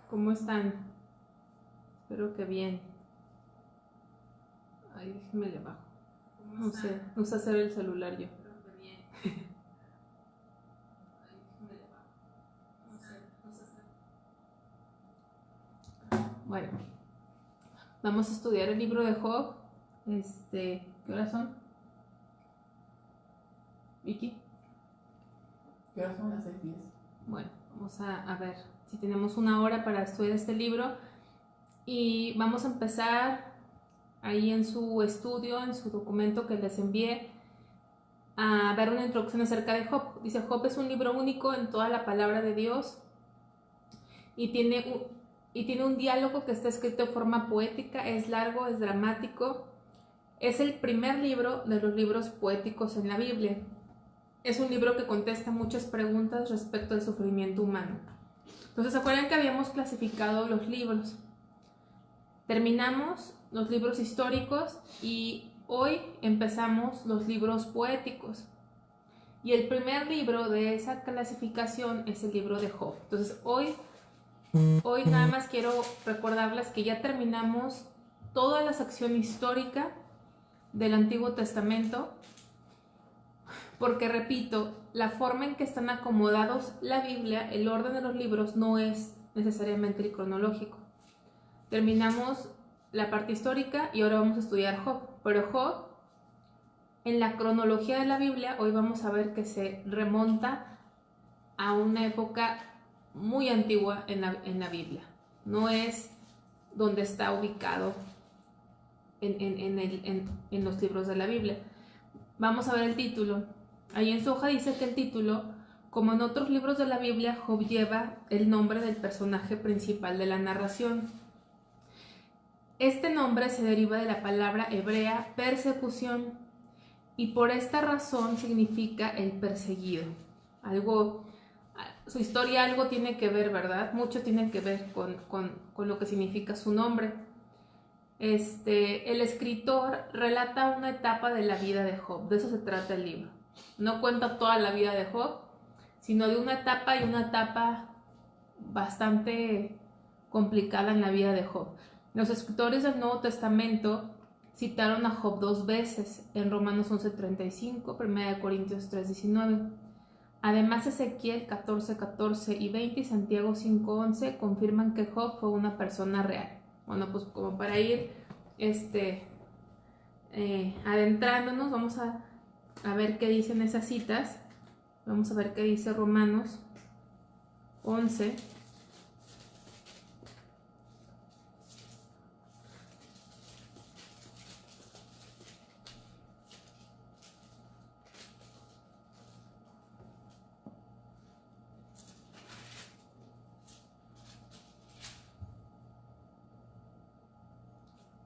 ¿Cómo están? Espero que bien. Ay, déjenme le bajo. No sé hacer el celular yo. Bueno, vamos a estudiar el libro de Job. ¿Qué horas son? ¿Vicky? ¿Qué horas son? Las 6:10. Bueno, vamos a ver si tenemos una hora para estudiar este libro. Y vamos a empezar ahí en su estudio, en su documento que les envié, a ver una introducción acerca de Job. Dice: Job es un libro único en toda la palabra de Dios y tiene un diálogo que está escrito de forma poética, es largo, es dramático. Es el primer libro de los libros poéticos en la Biblia. Es un libro que contesta muchas preguntas respecto al sufrimiento humano. Entonces, ¿se acuerdan que habíamos clasificado los libros? Terminamos los libros históricos y hoy empezamos los libros poéticos. Y el primer libro de esa clasificación es el libro de Job. Entonces, hoy nada más quiero recordarles que ya terminamos toda la sección histórica del Antiguo Testamento, porque repito, la forma en que están acomodados la Biblia, el orden de los libros no es necesariamente el cronológico. Terminamos la parte histórica y ahora vamos a estudiar Job, pero Job, en la cronología de la Biblia, hoy vamos a ver que se remonta a una época muy antigua en la Biblia. No es donde está ubicado en los libros de la Biblia. Vamos a ver el título. Ahí en su hoja dice que el título, como en otros libros de la Biblia, Job lleva el nombre del personaje principal de la narración. Este nombre se deriva de la palabra hebrea persecución y por esta razón significa el perseguido. Su historia algo tiene que ver, ¿verdad? Mucho tiene que ver con lo que significa su nombre. El escritor relata una etapa de la vida de Job, de eso se trata el libro. No cuenta toda la vida de Job, sino de una etapa y una etapa bastante complicada en la vida de Job. Los escritores del Nuevo Testamento citaron a Job 2 veces, en Romanos 11:35, 1 Corintios 3:19. Además, Ezequiel 14:14 y 20 y Santiago 5:11 confirman que Job fue una persona real. Bueno, pues como para ir adentrándonos, vamos a ver qué dicen esas citas. Vamos a ver qué dice Romanos 11.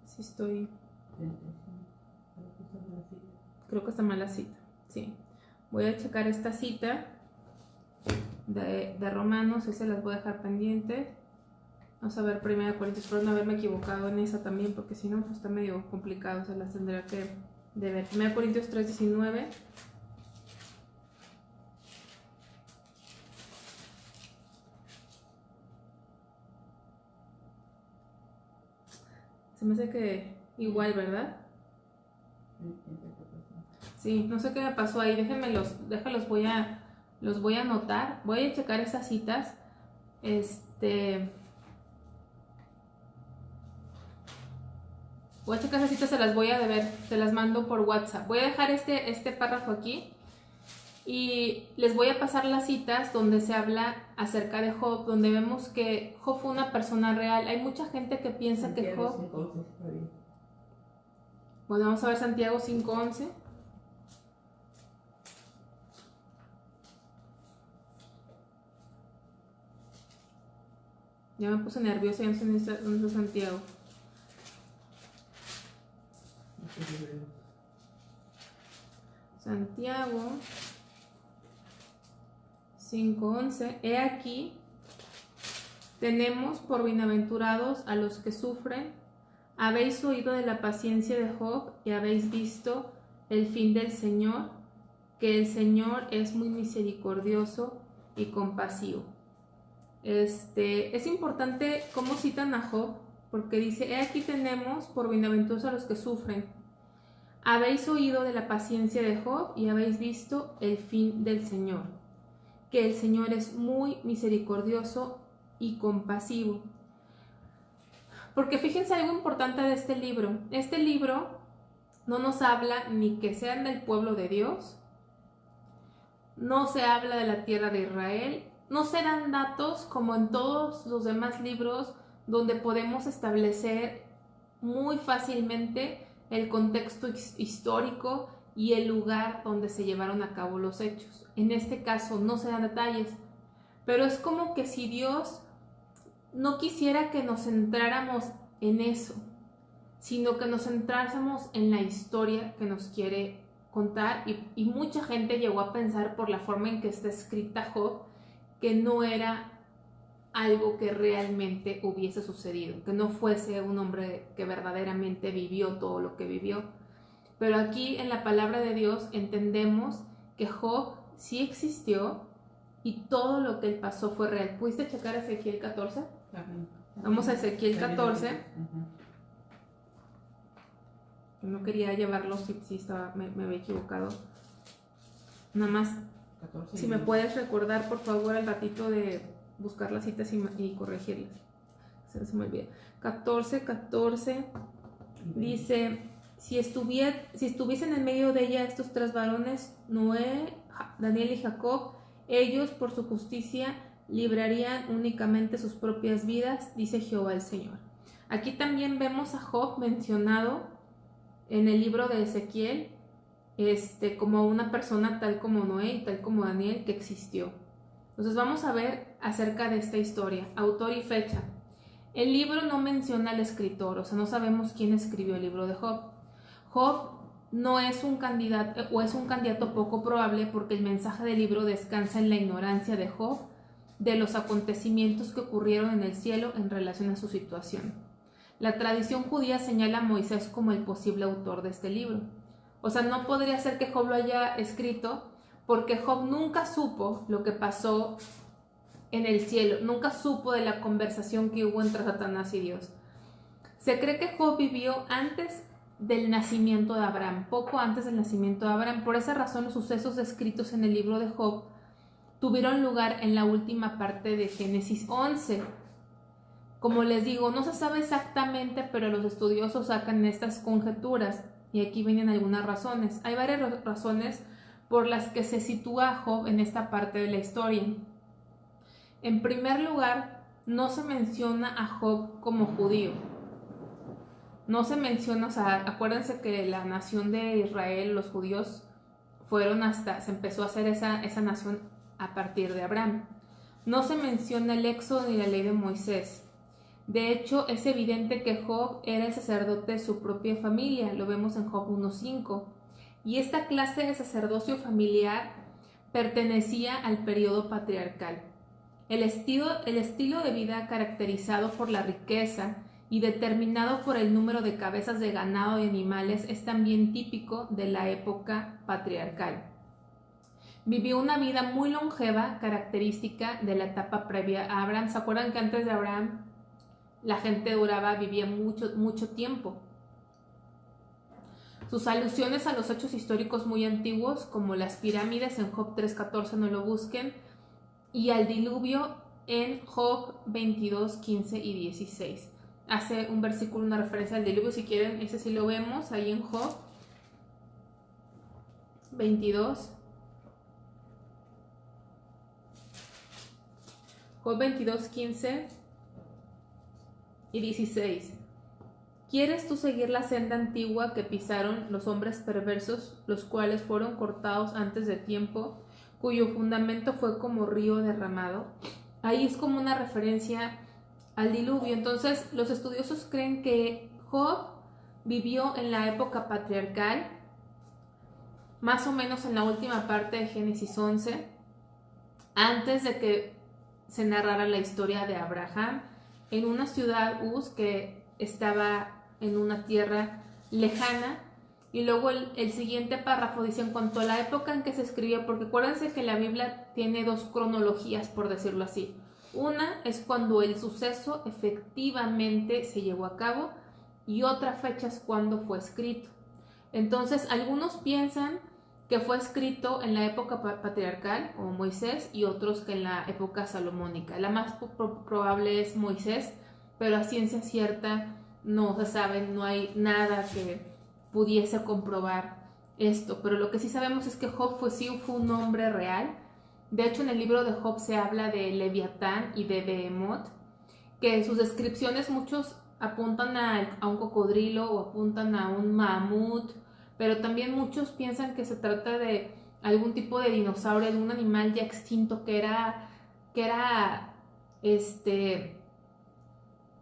Sí estoy... Creo que está mal la cita. Sí. Voy a checar esta cita de Romanos, esa las voy a dejar pendientes. Vamos a ver 1 Corintios, espero no haberme equivocado en esa también, porque si no, pues está medio complicado, se las tendría que de ver. 1 Corintios 3:19. Se me hace que igual, ¿verdad? Sí, no sé qué me pasó ahí, déjenlos, los voy a anotar, voy a checar esas citas, voy a checar esas citas, se las voy a deber, se las mando por WhatsApp, voy a dejar este párrafo aquí y les voy a pasar las citas donde se habla acerca de Job, donde vemos que Job fue una persona real. Hay mucha gente que piensa que Job... Bueno, vamos a ver Santiago 5:11. Ya me puse nerviosa, ya no sé dónde está Santiago. Santiago 5:11. He aquí, tenemos por bienaventurados a los que sufren. Habéis oído de la paciencia de Job y habéis visto el fin del Señor, que el Señor es muy misericordioso y compasivo. Es importante cómo citan a Job, porque dice, he aquí tenemos por bienaventurados a los que sufren. Habéis oído de la paciencia de Job y habéis visto el fin del Señor, que el Señor es muy misericordioso y compasivo. Porque fíjense algo importante de este libro. Este libro no nos habla ni que sean del pueblo de Dios, no se habla de la tierra de Israel, no se dan datos como en todos los demás libros donde podemos establecer muy fácilmente el contexto histórico y el lugar donde se llevaron a cabo los hechos. En este caso no se dan detalles, pero es como que si Dios no quisiera que nos centráramos en eso, sino que nos centrásemos en la historia que nos quiere contar, y mucha gente llegó a pensar por la forma en que está escrita Job que no era algo que realmente hubiese sucedido, que no fuese un hombre que verdaderamente vivió todo lo que vivió. Pero aquí en la palabra de Dios entendemos que Job sí existió y todo lo que él pasó fue real. ¿Pudiste checar Ezequiel 14? Vamos a Ezequiel 14. No quería llevarlo si estaba, me había equivocado. Nada más, 14, si me puedes recordar por favor al ratito de buscar las citas y corregirlas. Se me olvida. 14 dice, si estuviesen en medio de ella estos tres varones, Noé, Daniel y Jacob, ellos por su justicia librarían únicamente sus propias vidas, dice Jehová el Señor. Aquí también vemos a Job mencionado en el libro de Ezequiel como una persona tal como Noé y tal como Daniel que existió. Entonces vamos a ver acerca de esta historia, autor y fecha. El libro no menciona al escritor, o sea, no sabemos quién escribió el libro de Job. Job no es un candidato, o es un candidato poco probable, porque el mensaje del libro descansa en la ignorancia de Job de los acontecimientos que ocurrieron en el cielo en relación a su situación. La tradición judía señala a Moisés como el posible autor de este libro. O sea, no podría ser que Job lo haya escrito, porque Job nunca supo lo que pasó en el cielo, nunca supo de la conversación que hubo entre Satanás y Dios. Se cree que Job vivió antes del nacimiento de Abraham, poco antes del nacimiento de Abraham. Por esa razón, los sucesos descritos en el libro de Job tuvieron lugar en la última parte de Génesis 11. Como les digo, no se sabe exactamente, pero los estudiosos sacan estas conjeturas. Y aquí vienen algunas razones. Hay varias razones por las que se sitúa a Job en esta parte de la historia. En primer lugar, no se menciona a Job como judío. No se menciona, o sea, acuérdense que la nación de Israel, los judíos, se empezó a hacer esa nación a partir de Abraham. No se menciona el éxodo ni la ley de Moisés. De hecho, es evidente que Job era el sacerdote de su propia familia, lo vemos en Job 1:5. Y esta clase de sacerdocio familiar pertenecía al periodo patriarcal. El estilo de vida caracterizado por la riqueza y determinado por el número de cabezas de ganado y animales es también típico de la época patriarcal. Vivió una vida muy longeva, característica de la etapa previa a Abraham. ¿Se acuerdan que antes de Abraham la gente vivía mucho tiempo? Sus alusiones a los hechos históricos muy antiguos, como las pirámides en Job 3:14, no lo busquen, y al diluvio en Job 22, 15 y 16. Hace un versículo, una referencia al diluvio, si quieren, ese sí lo vemos ahí en Job 22. Job 22, 15 y 16. ¿Quieres tú seguir la senda antigua que pisaron los hombres perversos, los cuales fueron cortados antes de tiempo, cuyo fundamento fue como río derramado? Ahí es como una referencia al diluvio. Entonces, los estudiosos creen que Job vivió en la época patriarcal, más o menos en la última parte de Génesis 11, antes de que se narrara la historia de Abraham, en una ciudad Uz que estaba en una tierra lejana. Y luego el siguiente párrafo dice en cuanto a la época en que se escribió, porque acuérdense que la Biblia tiene dos cronologías, por decirlo así. Una es cuando el suceso efectivamente se llevó a cabo y otra fecha es cuando fue escrito. Entonces, algunos piensan que fue escrito en la época patriarcal, como Moisés, y otros que en la época salomónica. La más probable es Moisés, pero a ciencia cierta no se sabe, no hay nada que pudiese comprobar esto. Pero lo que sí sabemos es que Job fue un hombre real. De hecho, en el libro de Job se habla de Leviatán y de Behemoth, que en sus descripciones muchos apuntan a un cocodrilo o apuntan a un mamut, pero también muchos piensan que se trata de algún tipo de dinosaurio, de un animal ya extinto que era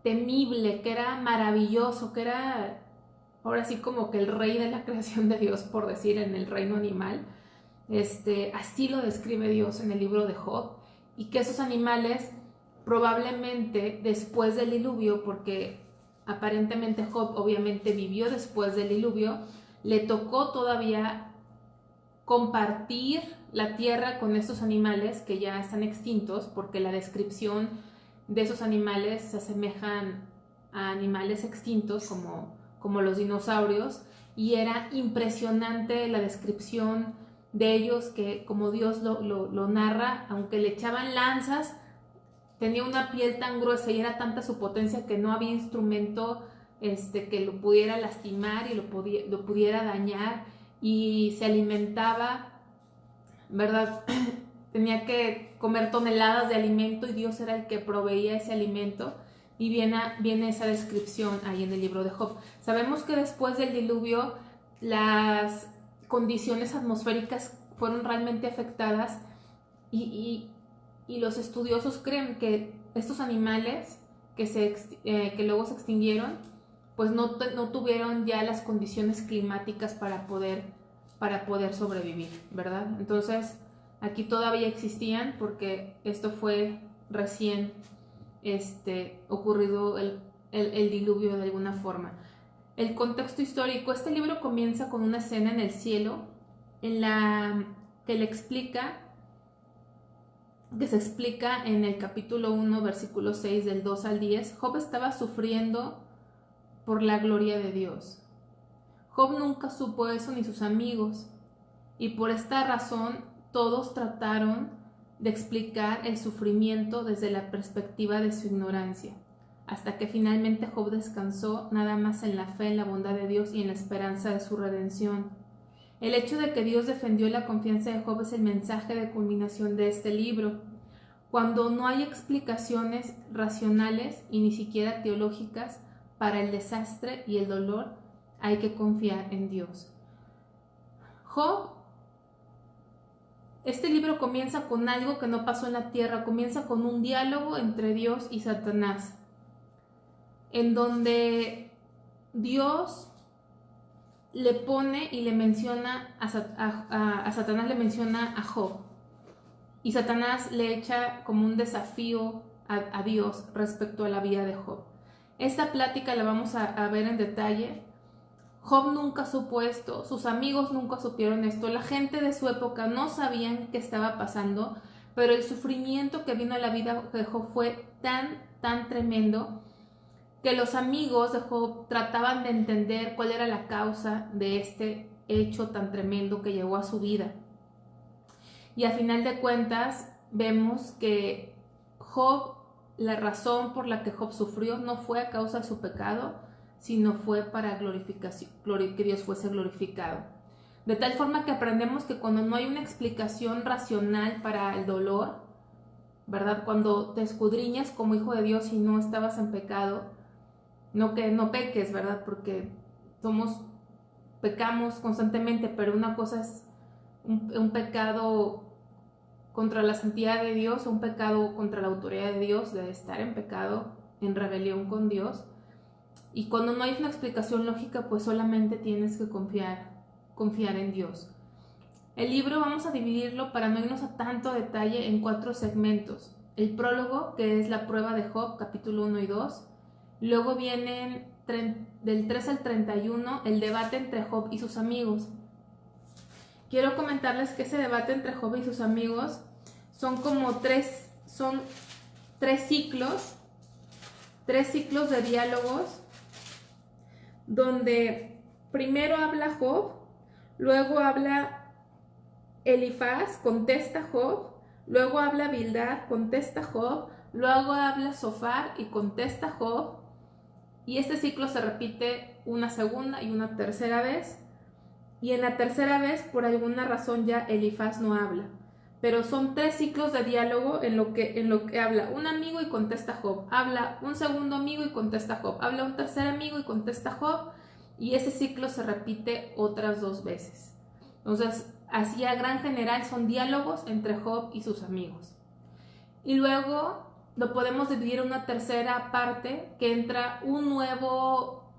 temible, que era maravilloso, que era ahora sí como que el rey de la creación de Dios, por decir, en el reino animal. Así lo describe Dios en el libro de Job, y que esos animales probablemente después del diluvio, porque aparentemente Job obviamente vivió después del diluvio, le tocó todavía compartir la tierra con estos animales que ya están extintos, porque la descripción de esos animales se asemejan a animales extintos como los dinosaurios, y era impresionante la descripción de ellos, que como Dios lo narra, aunque le echaban lanzas, tenía una piel tan gruesa y era tanta su potencia que no había instrumento que lo pudiera lastimar y lo pudiera dañar, y se alimentaba, ¿verdad? Tenía que comer toneladas de alimento y Dios era el que proveía ese alimento, y viene esa descripción ahí en el libro de Job. Sabemos que después del diluvio las condiciones atmosféricas fueron realmente afectadas, y los estudiosos creen que estos animales que luego se extinguieron, pues no tuvieron ya las condiciones climáticas para poder sobrevivir, ¿verdad? Entonces, aquí todavía existían, porque esto fue recién ocurrido el diluvio de alguna forma. El contexto histórico: este libro comienza con una escena en el cielo en la que se explica en el capítulo 1, versículo 6, del 2 al 10. Job estaba sufriendo por la gloria de Dios. Job nunca supo eso, ni sus amigos, y por esta razón todos trataron de explicar el sufrimiento desde la perspectiva de su ignorancia. hasta que finalmente Job descansó nada más en la fe, en la bondad de Dios y en la esperanza de su redención. El hecho de que Dios defendió la confianza de Job es el mensaje de culminación de este libro. Cuando no hay explicaciones racionales y ni siquiera teológicas para el desastre y el dolor, hay que confiar en Dios. Job, este libro comienza con algo que no pasó en la tierra, comienza con un diálogo entre Dios y Satanás, en donde Dios le pone y le menciona a Satanás, le menciona a Job, y Satanás le echa como un desafío a Dios respecto a la vida de Job. Esta plática la vamos a ver en detalle. Job nunca supo esto, sus amigos nunca supieron esto, la gente de su época no sabían qué estaba pasando, pero el sufrimiento que vino a la vida de Job fue tan tremendo que los amigos de Job trataban de entender cuál era la causa de este hecho tan tremendo que llegó a su vida. Y a final de cuentas vemos que Job, la razón por la que Job sufrió no fue a causa de su pecado, sino fue para que Dios fuese glorificado. De tal forma que aprendemos que cuando no hay una explicación racional para el dolor, ¿verdad? Cuando te escudriñas como hijo de Dios y no estabas en pecado, no que no peques, ¿verdad? Porque pecamos constantemente, pero una cosa es un pecado contra la santidad de Dios, un pecado contra la autoridad de Dios, de estar en pecado, en rebelión con Dios. Y cuando no hay una explicación lógica, pues solamente tienes que confiar en Dios. El libro vamos a dividirlo para no irnos a tanto detalle en 4 segmentos. El prólogo, que es la prueba de Job, capítulo 1 y 2. Luego vienen del 3 al 31, el debate entre Job y sus amigos. Quiero comentarles que ese debate entre Job y sus amigos son tres ciclos de diálogos, donde primero habla Job, luego habla Elifaz, contesta Job, luego habla Bildad, contesta Job, luego habla Zofar y contesta Job, y este ciclo se repite una segunda y una tercera vez, y en la tercera vez por alguna razón ya Elifaz no habla, pero son 3 ciclos de diálogo en lo que habla un amigo y contesta Job, habla un segundo amigo y contesta Job, habla un tercer amigo y contesta Job, y ese ciclo se repite otras 2 veces. Entonces, así a gran general son diálogos entre Job y sus amigos. Y luego lo podemos dividir en una tercera parte, que entra un nuevo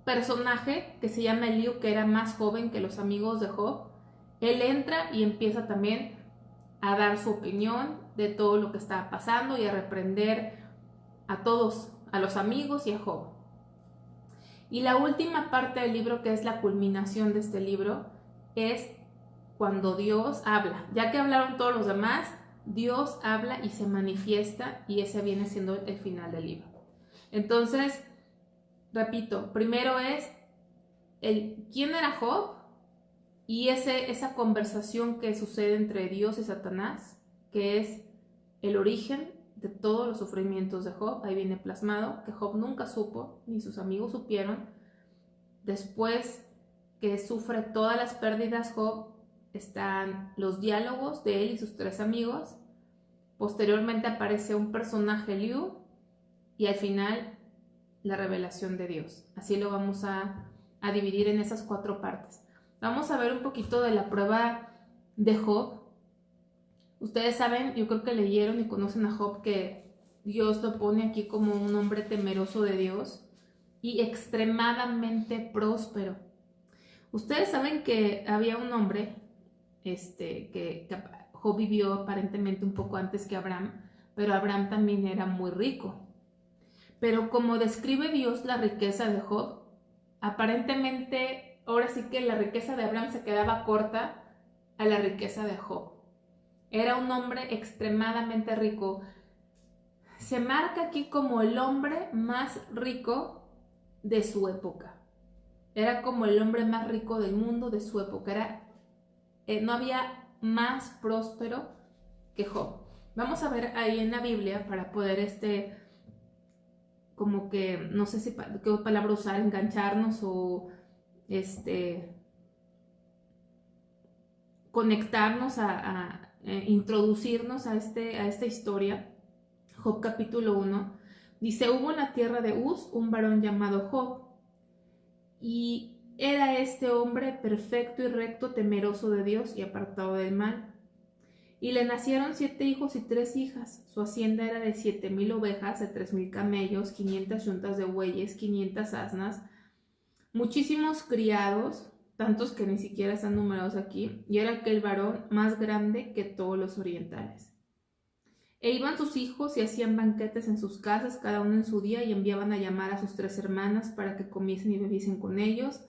personaje que se llama Eliú, que era más joven que los amigos de Job. Él entra y empieza también a dar su opinión de todo lo que estaba pasando y a reprender a todos, a los amigos y a Job. Y la última parte del libro, que es la culminación de este libro, es cuando Dios habla. Ya que hablaron todos los demás, Dios habla y se manifiesta, y ese viene siendo el final del libro. Entonces, repito, primero es quién era Job, y esa conversación que sucede entre Dios y Satanás, que es el origen de todos los sufrimientos de Job. Ahí viene plasmado que Job nunca supo, ni sus amigos supieron. Después que sufre todas las pérdidas Job, están los diálogos de él y sus 3 amigos. Posteriormente aparece un personaje, Eliú, y al final la revelación de Dios. Así lo vamos a dividir en esas 4 partes. Vamos a ver un poquito de la prueba de Job. Ustedes saben, yo creo que leyeron y conocen a Job, que Dios lo pone aquí como un hombre temeroso de Dios y extremadamente próspero. Ustedes saben que había un hombre que Job vivió aparentemente un poco antes que Abraham, pero Abraham también era muy rico. Pero como describe Dios la riqueza de Job, aparentemente ahora sí que la riqueza de Abraham se quedaba corta a la riqueza de Job. Era un hombre extremadamente rico. Se marca aquí como el hombre más rico de su época. Era como el hombre más rico del mundo de su época. No había más próspero que Job. Vamos a ver ahí en la Biblia para poder como que, no sé si qué palabra usar, engancharnos o conectarnos introducirnos a esta historia. Job capítulo 1 dice: hubo en la tierra de Uz un varón llamado Job, y era este hombre perfecto y recto, temeroso de Dios y apartado del mal. Y le nacieron 7 hijos y 3 hijas. Su hacienda era de 7,000 ovejas, de 3,000 camellos, 500 yuntas de bueyes, 500 asnas, muchísimos criados, tantos que ni siquiera están numerados aquí, y era aquel varón más grande que todos los orientales. E iban sus hijos y hacían banquetes en sus casas, cada uno en su día, y enviaban a llamar a sus 3 hermanas para que comiesen y bebiesen con ellos.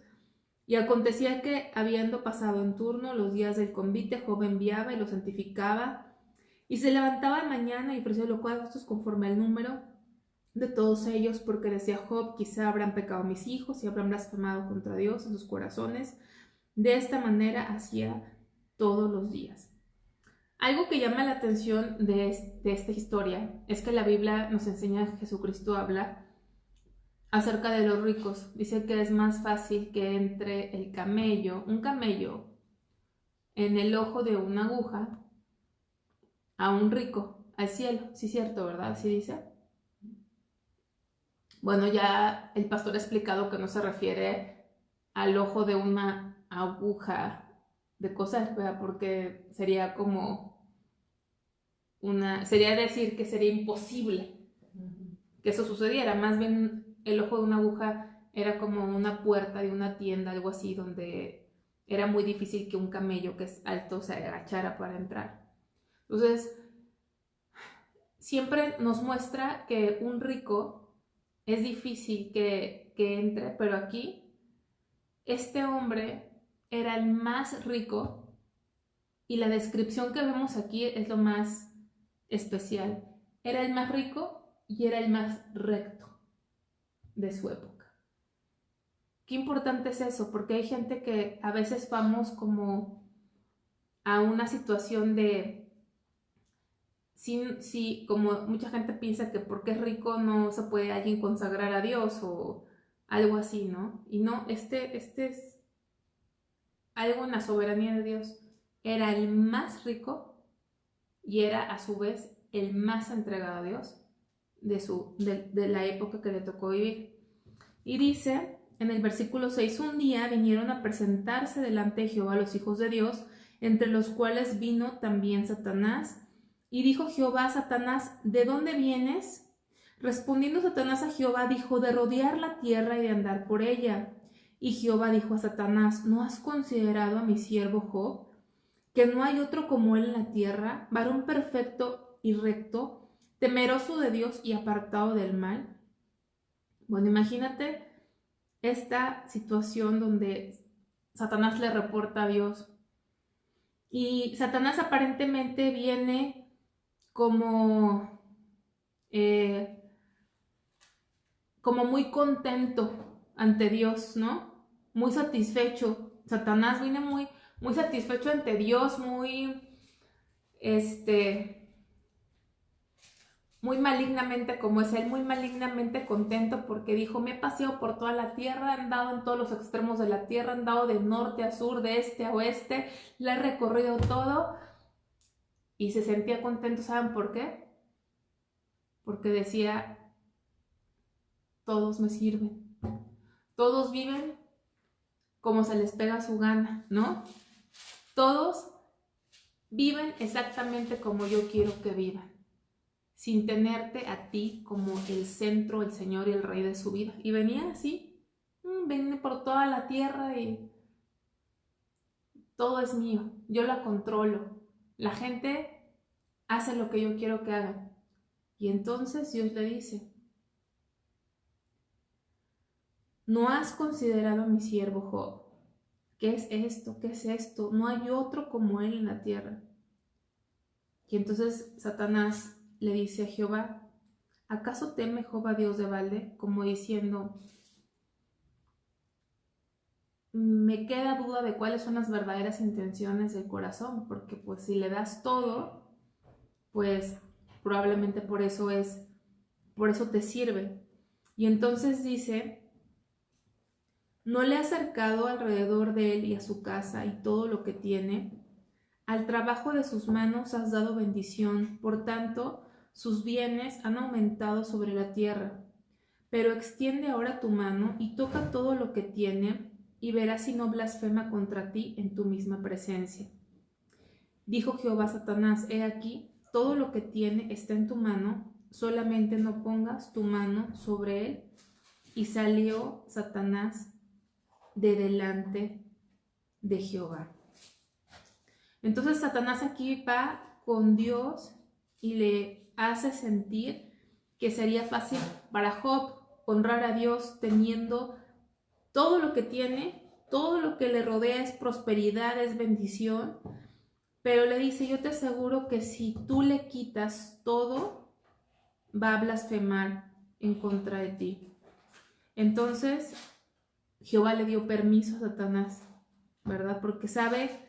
Y acontecía que, habiendo pasado en turno los días del convite, Job enviaba y los santificaba, y se levantaba de mañana y ofrecía holocaustos conforme al número de todos ellos, porque decía Job: quizá habrán pecado mis hijos y habrán blasfemado contra Dios en sus corazones. De esta manera hacía todos los días. Algo que llama la atención de esta historia es que la Biblia nos enseña que Jesucristo habla acerca de los ricos. Dice que es más fácil que entre un camello en el ojo de una aguja, a un rico al cielo. Sí, cierto, ¿verdad? ¿Sí dice? Bueno, ya el pastor ha explicado que no se refiere al ojo de una aguja de coser, ¿verdad? Porque sería sería decir que sería imposible que eso sucediera. Más bien, el ojo de una aguja era como una puerta de una tienda, algo así, donde era muy difícil que un camello que es alto se agachara para entrar. Entonces, siempre nos muestra que un rico es difícil que entre, pero aquí este hombre era el más rico, y la descripción que vemos aquí es lo más especial. Era el más rico y era el más recto de su época. Qué importante es eso, porque hay gente que a veces vamos como a una situación de, sí, como mucha gente piensa que porque es rico no se puede alguien consagrar a Dios o algo así, ¿no? Y no, este es algo en la soberanía de Dios. Era el más rico y era a su vez el más entregado a Dios de la época que le tocó vivir. Y dice en el versículo 6: un día vinieron a presentarse delante de Jehová los hijos de Dios, entre los cuales vino también Satanás. Y dijo Jehová a Satanás: ¿de dónde vienes? Respondiendo Satanás a Jehová, dijo: de rodear la tierra y de andar por ella. Y Jehová dijo a Satanás: ¿no has considerado a mi siervo Job, que no hay otro como él en la tierra, varón perfecto y recto, temeroso de Dios y apartado del mal? Bueno, imagínate esta situación donde Satanás le reporta a Dios, y Satanás aparentemente viene como muy contento ante Dios, ¿no? Muy satisfecho. Satanás viene muy satisfecho ante Dios, muy malignamente, como es él, muy malignamente contento, porque dijo: me he paseado por toda la tierra, he andado en todos los extremos de la tierra, he andado de norte a sur, de este a oeste, le he recorrido todo, y se sentía contento. ¿Saben por qué? Porque decía: todos me sirven, todos viven como se les pega su gana, ¿no? Todos viven exactamente como yo quiero que vivan, sin tenerte a ti como el centro, el Señor y el Rey de su vida. Y venía así, venía por toda la tierra y todo es mío, yo la controlo. La gente hace lo que yo quiero que hagan. Y entonces Dios le dice: ¿no has considerado a mi siervo Job? ¿Qué es esto? ¿Qué es esto? No hay otro como él en la tierra. Y entonces Satanás le dice a Jehová: ¿acaso teme Job a Dios de balde? Como diciendo: me queda duda de cuáles son las verdaderas intenciones del corazón, porque pues si le das todo, pues probablemente por eso te sirve. Y entonces dice, no le has cercado alrededor de él y a su casa y todo lo que tiene. Al trabajo de sus manos has dado bendición, por tanto, sus bienes han aumentado sobre la tierra. Pero extiende ahora tu mano y toca todo lo que tiene, y verás si no blasfema contra ti en tu misma presencia. Dijo Jehová a Satanás, he aquí, todo lo que tiene está en tu mano, solamente no pongas tu mano sobre él. Y salió Satanás de delante de Jehová. Entonces Satanás aquí va con Dios y le hace sentir que sería fácil para Job honrar a Dios teniendo todo lo que tiene, todo lo que le rodea es prosperidad, es bendición, pero le dice, yo te aseguro que si tú le quitas todo, va a blasfemar en contra de ti. Entonces Jehová le dio permiso a Satanás, ¿verdad? Porque sabe,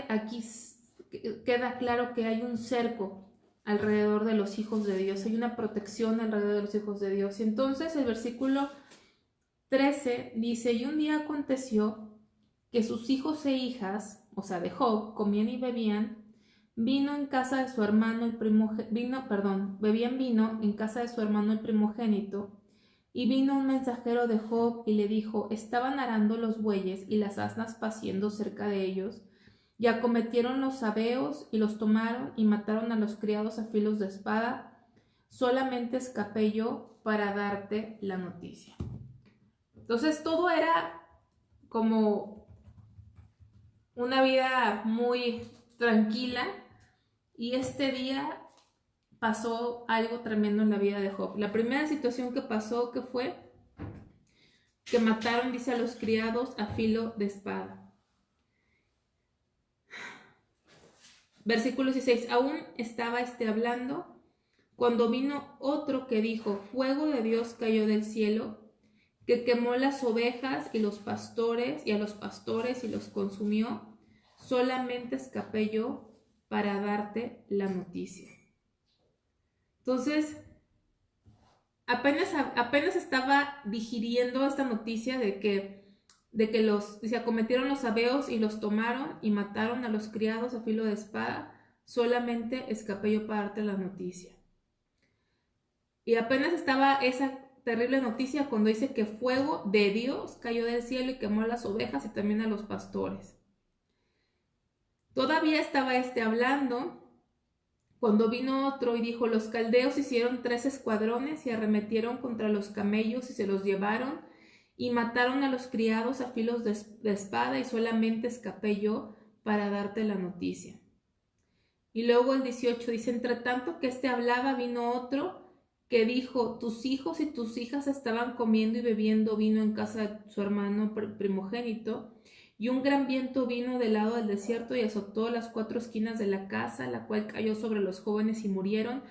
aquí queda claro que hay un cerco alrededor de los hijos de Dios, hay una protección alrededor de los hijos de Dios. Y entonces el versículo 13 dice, y un día aconteció que sus hijos e hijas, o sea, de Job, comían y bebían vino en casa de su hermano el bebían vino en casa de su hermano el primogénito. Y vino un mensajero de Job y le dijo, estaban arando los bueyes y las asnas paciendo cerca de ellos, y acometieron los sabeos y los tomaron y mataron a los criados a filos de espada. Solamente escapé yo para darte la noticia. Entonces todo era como una vida muy tranquila, y este día pasó algo tremendo en la vida de Job. La primera situación que pasó, que fue que mataron, dice, a los criados a filo de espada. Versículo 16, aún estaba hablando cuando vino otro que dijo, fuego de Dios cayó del cielo, que quemó las ovejas y los pastores, y a los pastores y los consumió. Solamente escapé yo para darte la noticia. Entonces, apenas estaba digiriendo esta noticia de que se acometieron los sabeos y los tomaron y mataron a los criados a filo de espada. Solamente escapé yo para darte la noticia. Y apenas estaba esa terrible noticia cuando dice que fuego de Dios cayó del cielo y quemó a las ovejas y también a los pastores. Todavía estaba hablando cuando vino otro y dijo, los caldeos hicieron 3 escuadrones y arremetieron contra los camellos y se los llevaron y mataron a los criados a filos de espada, y solamente escapé yo para darte la noticia. Y luego el 18 dice, entre tanto que hablaba, vino otro que dijo, tus hijos y tus hijas estaban comiendo y bebiendo vino en casa de su hermano primogénito, y un gran viento vino del lado del desierto y azotó las 4 esquinas de la casa, la cual cayó sobre los jóvenes y murieron.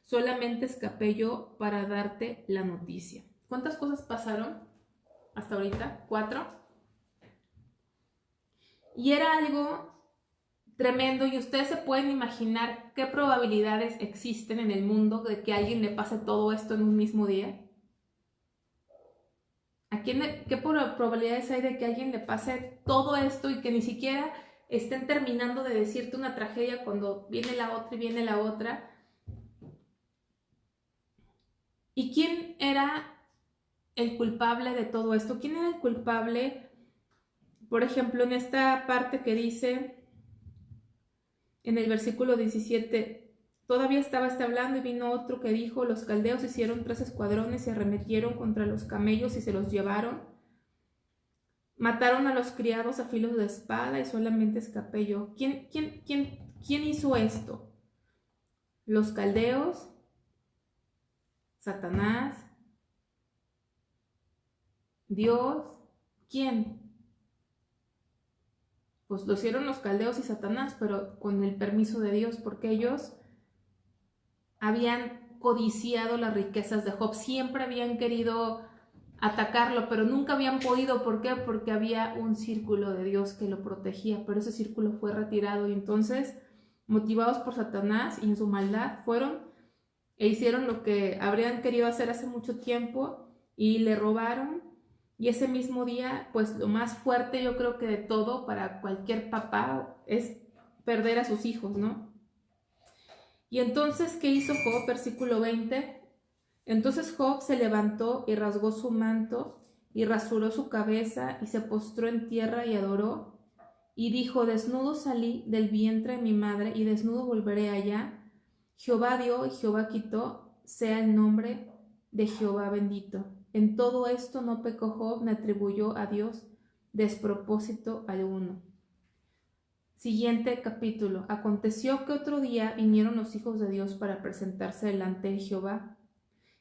Solamente escapé yo para darte la noticia. ¿Cuántas cosas pasaron hasta ahorita? 4. Y era algo tremendo, y ustedes se pueden imaginar qué probabilidades existen en el mundo de que a alguien le pase todo esto en un mismo día. ¿Qué probabilidades hay de que a alguien le pase todo esto y que ni siquiera estén terminando de decirte una tragedia cuando viene la otra y viene la otra? ¿Y quién era el culpable de todo esto? ¿Quién era el culpable? Por ejemplo, en esta parte que dice en el versículo 17, todavía estaba hablando y vino otro que dijo, los caldeos hicieron 3 escuadrones y arremetieron contra los camellos y se los llevaron. Mataron a los criados a filos de espada y solamente escapé yo. ¿Quién hizo esto? ¿Los caldeos? ¿Satanás? ¿Dios? ¿Quién? Pues lo hicieron los caldeos y Satanás, pero con el permiso de Dios, porque ellos habían codiciado las riquezas de Job, siempre habían querido atacarlo, pero nunca habían podido. ¿Por qué? Porque había un círculo de Dios que lo protegía, pero ese círculo fue retirado, y entonces, motivados por Satanás y en su maldad, fueron e hicieron lo que habrían querido hacer hace mucho tiempo y le robaron. Y ese mismo día, pues lo más fuerte yo creo que de todo para cualquier papá es perder a sus hijos, ¿no? Y entonces, ¿qué hizo Job? Versículo 20. Entonces Job se levantó y rasgó su manto y rasuró su cabeza y se postró en tierra y adoró. Y dijo: desnudo salí del vientre de mi madre y desnudo volveré allá. Jehová dio y Jehová quitó, sea el nombre de Jehová bendito. En todo esto no pecó Job ni atribuyó a Dios despropósito alguno. Siguiente capítulo. Aconteció que otro día vinieron los hijos de Dios para presentarse delante de Jehová.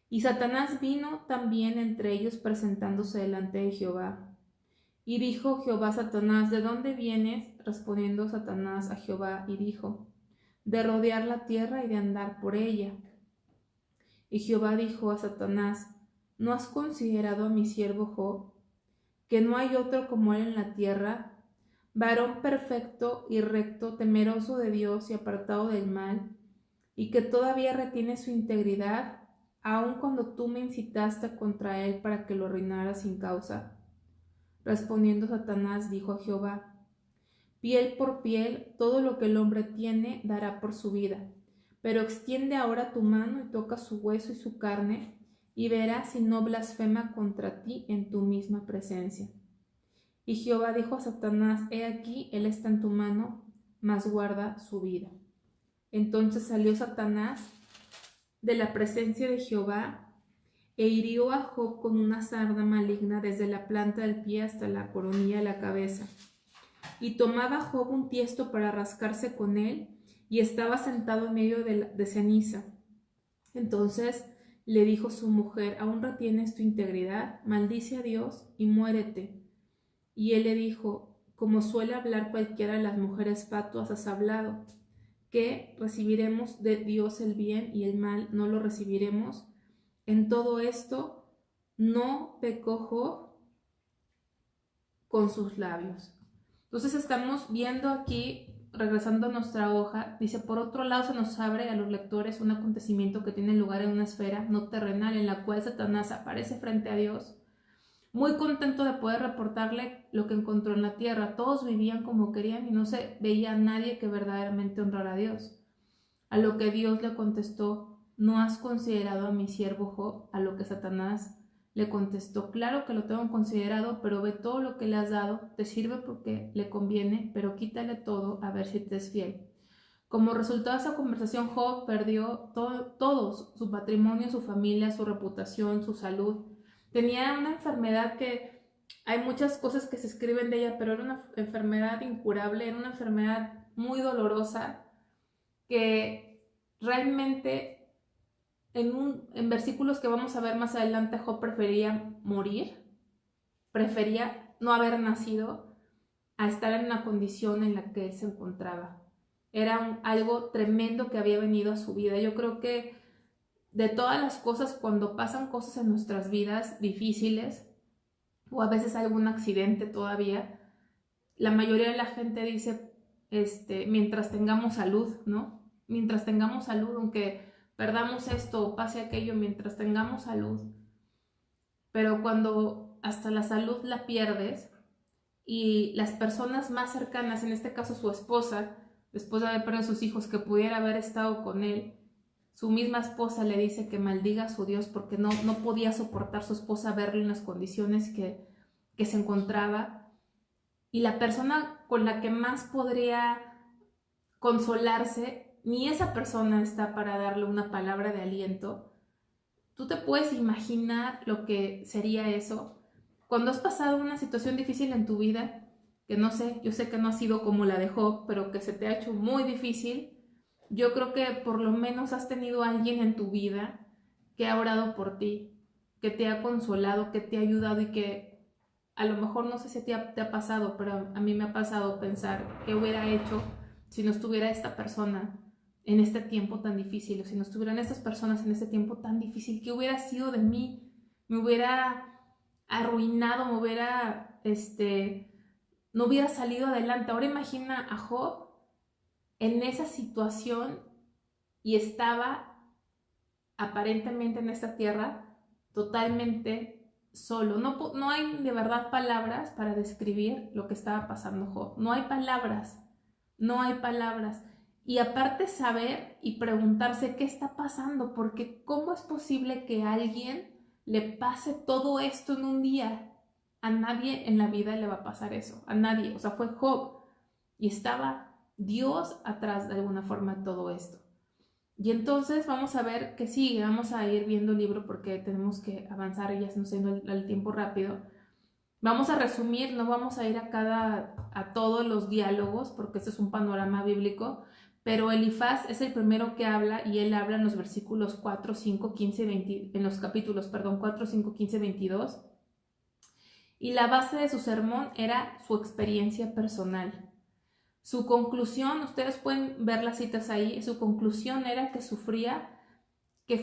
Y Satanás vino también entre ellos presentándose delante de Jehová. Y dijo Jehová a Satanás: ¿de dónde vienes? Respondiendo Satanás a Jehová y dijo: de rodear la tierra y de andar por ella. Y Jehová dijo a Satanás: ¿no has considerado a mi siervo Job, que no hay otro como él en la tierra, varón perfecto y recto, temeroso de Dios y apartado del mal, y que todavía retiene su integridad, aun cuando tú me incitaste contra él para que lo arruinara sin causa? Respondiendo Satanás dijo a Jehová: piel por piel, todo lo que el hombre tiene dará por su vida. Pero extiende ahora tu mano y toca su hueso y su carne, y verás si no blasfema contra ti en tu misma presencia. Y Jehová dijo a Satanás: he aquí, él está en tu mano, mas guarda su vida. Entonces salió Satanás de la presencia de Jehová e hirió a Job con una sarna maligna desde la planta del pie hasta la coronilla de la cabeza. Y tomaba Job un tiesto para rascarse con él, y estaba sentado en medio de ceniza. Entonces le dijo su mujer: ¿aún retienes tu integridad? Maldice a Dios y muérete. Y él le dijo: como suele hablar cualquiera de las mujeres fatuas, has hablado, que recibiremos de Dios el bien y el mal no lo recibiremos. En todo esto no pecó Job con sus labios. Entonces estamos viendo aquí, regresando a nuestra hoja, dice: por otro lado se nos abre a los lectores un acontecimiento que tiene lugar en una esfera no terrenal, en la cual Satanás aparece frente a Dios, muy contento de poder reportarle lo que encontró en la tierra. Todos vivían como querían y no se veía a nadie que verdaderamente honrara a Dios. A lo que Dios le contestó: ¿no has considerado a mi siervo Job? A lo que Satanás le contestó: claro que lo tengo considerado, pero ve, todo lo que le has dado te sirve porque le conviene, pero quítale todo a ver si te es fiel. Como resultado de esa conversación, Job perdió todo, su patrimonio, su familia, su reputación, su salud. Tenía una enfermedad que hay muchas cosas que se escriben de ella, pero era una enfermedad incurable, era una enfermedad muy dolorosa, que realmente en versículos que vamos a ver más adelante, Job prefería morir, prefería no haber nacido a estar en la condición en la que él se encontraba. Era algo tremendo que había venido a su vida. Yo creo que de todas las cosas, cuando pasan cosas en nuestras vidas difíciles, o a veces algún accidente todavía, la mayoría de la gente dice, mientras tengamos salud, ¿no? Mientras tengamos salud, aunque perdamos esto o pase aquello, mientras tengamos salud. Pero cuando hasta la salud la pierdes y las personas más cercanas, en este caso su esposa, después de haber perdido a sus hijos, que pudiera haber estado con él, su misma esposa le dice que maldiga a su Dios porque no podía soportar su esposa verlo en las condiciones que se encontraba. Y la persona con la que más podría consolarse, ni esa persona está para darle una palabra de aliento. ¿Tú te puedes imaginar lo que sería eso? Cuando has pasado una situación difícil en tu vida, que no sé, yo sé que no ha sido como la de Job, pero que se te ha hecho muy difícil, yo creo que por lo menos has tenido a alguien en tu vida que ha orado por ti, que te ha consolado, que te ha ayudado, y que a lo mejor, no sé si te ha pasado, pero a mí me ha pasado pensar qué hubiera hecho si no estuviera esta persona en este tiempo tan difícil, o si no estuvieran estas personas en este tiempo tan difícil. ¿Qué hubiera sido de mí? Me hubiera arruinado, no hubiera salido adelante. Ahora imagina a Job en esa situación y estaba aparentemente en esta tierra totalmente solo. No hay de verdad palabras para describir lo que estaba pasando Job. No hay palabras, no hay palabras. Y aparte saber y preguntarse qué está pasando, porque ¿cómo es posible que a alguien le pase todo esto en un día? A nadie en la vida le va a pasar eso, a nadie. O sea, fue Job y estaba Dios atrás de alguna forma de todo esto. Y entonces vamos a ver que sigue, vamos a ir viendo el libro porque tenemos que avanzar y ya se nos está yendo el tiempo rápido. Vamos a resumir, no vamos a ir a todos los diálogos porque este es un panorama bíblico, pero Elifaz es el primero que habla y él habla en los versículos 4, 5, 15, 20, en los capítulos, 4, 5, 15, 22. Y la base de su sermón era su experiencia personal. Su conclusión, ustedes pueden ver las citas ahí, su conclusión era que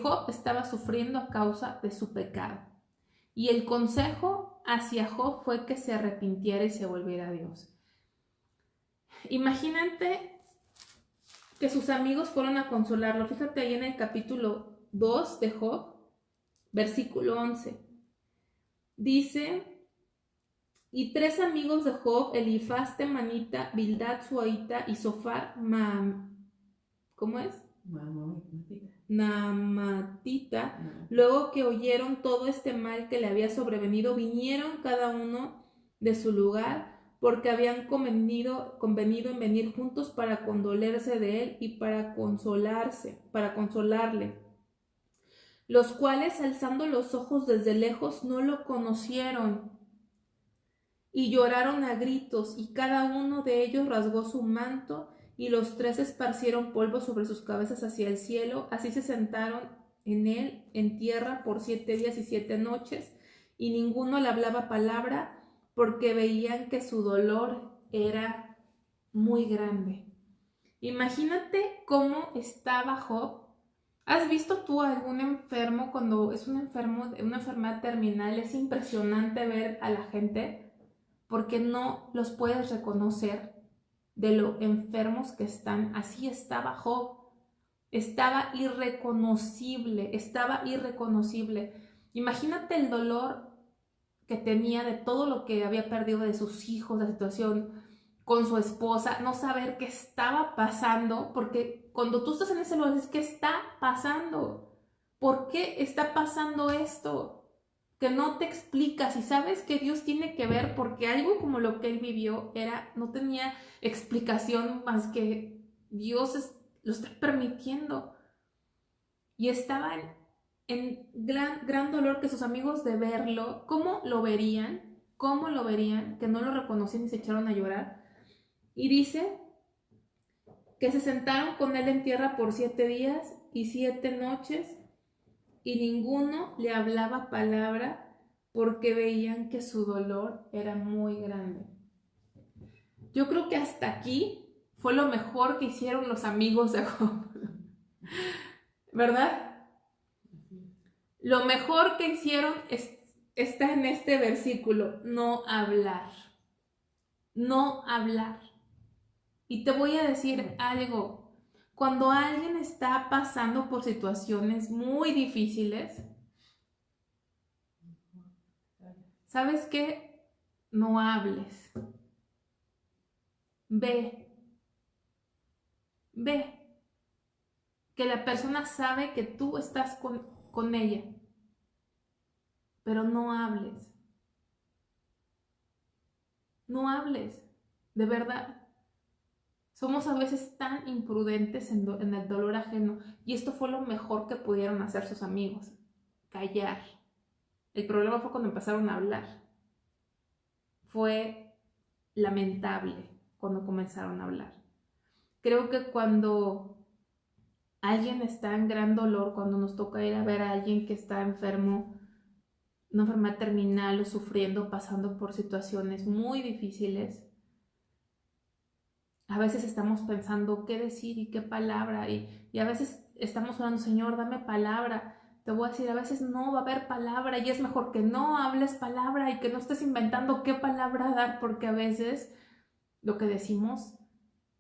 Job estaba sufriendo a causa de su pecado. Y el consejo hacia Job fue que se arrepintiera y se volviera a Dios. Imagínate que sus amigos fueron a consolarlo. Fíjate ahí en el capítulo 2 de Job, versículo 11. Dice: y 3 amigos de Job, Elifaz temanita, Bildad suaita y Sofar ¿cómo es? Namatita, luego que oyeron todo este mal que le había sobrevenido, vinieron cada uno de su lugar, porque habían convenido en venir juntos para condolerse de él y para consolarle, los cuales, alzando los ojos desde lejos, no lo conocieron y lloraron a gritos, y cada uno de ellos rasgó su manto, y los 3 esparcieron polvo sobre sus cabezas hacia el cielo. Así se sentaron en él en tierra por 7 días y 7 noches, y ninguno le hablaba palabra, porque veían que su dolor era muy grande. Imagínate cómo estaba Job. ¿Has visto tú a algún enfermo cuando es un enfermo, una enfermedad terminal? Es impresionante ver a la gente porque no los puedes reconocer de lo enfermos que están. Así estaba Job. Estaba irreconocible. Imagínate el dolor que tenía de todo lo que había perdido de sus hijos, la situación con su esposa, no saber qué estaba pasando, porque cuando tú estás en ese lugar dices, ¿qué está pasando? ¿Por qué está pasando esto? Que no te explicas y sabes que Dios tiene que ver, porque algo como lo que él vivió no tenía explicación más que Dios lo está permitiendo. Y estaba en gran dolor, que sus amigos de verlo, ¿cómo lo verían? Que no lo reconocían y se echaron a llorar. Y dice que se sentaron con él en tierra por 7 días y 7 noches, y ninguno le hablaba palabra, porque veían que su dolor era muy grande. Yo creo que hasta aquí fue lo mejor que hicieron los amigos de Job, ¿verdad? Lo mejor que hicieron está en este versículo: no hablar. No hablar. Y te voy a decir algo. Cuando alguien está pasando por situaciones muy difíciles, ¿sabes qué? No hables. Ve. Que la persona sabe que tú estás con ella, pero no hables. No hables, de verdad. Somos a veces tan imprudentes en el dolor ajeno, y esto fue lo mejor que pudieron hacer sus amigos: callar. El problema fue cuando empezaron a hablar. Fue lamentable cuando comenzaron a hablar. Creo que cuando alguien está en gran dolor, cuando nos toca ir a ver a alguien que está enfermo, una enfermedad terminal, o sufriendo, pasando por situaciones muy difíciles, a veces estamos pensando qué decir y qué palabra, y a veces estamos orando: Señor, dame palabra. Te voy a decir, a veces no va a haber palabra, y es mejor que no hables palabra y que no estés inventando qué palabra dar, porque a veces lo que decimos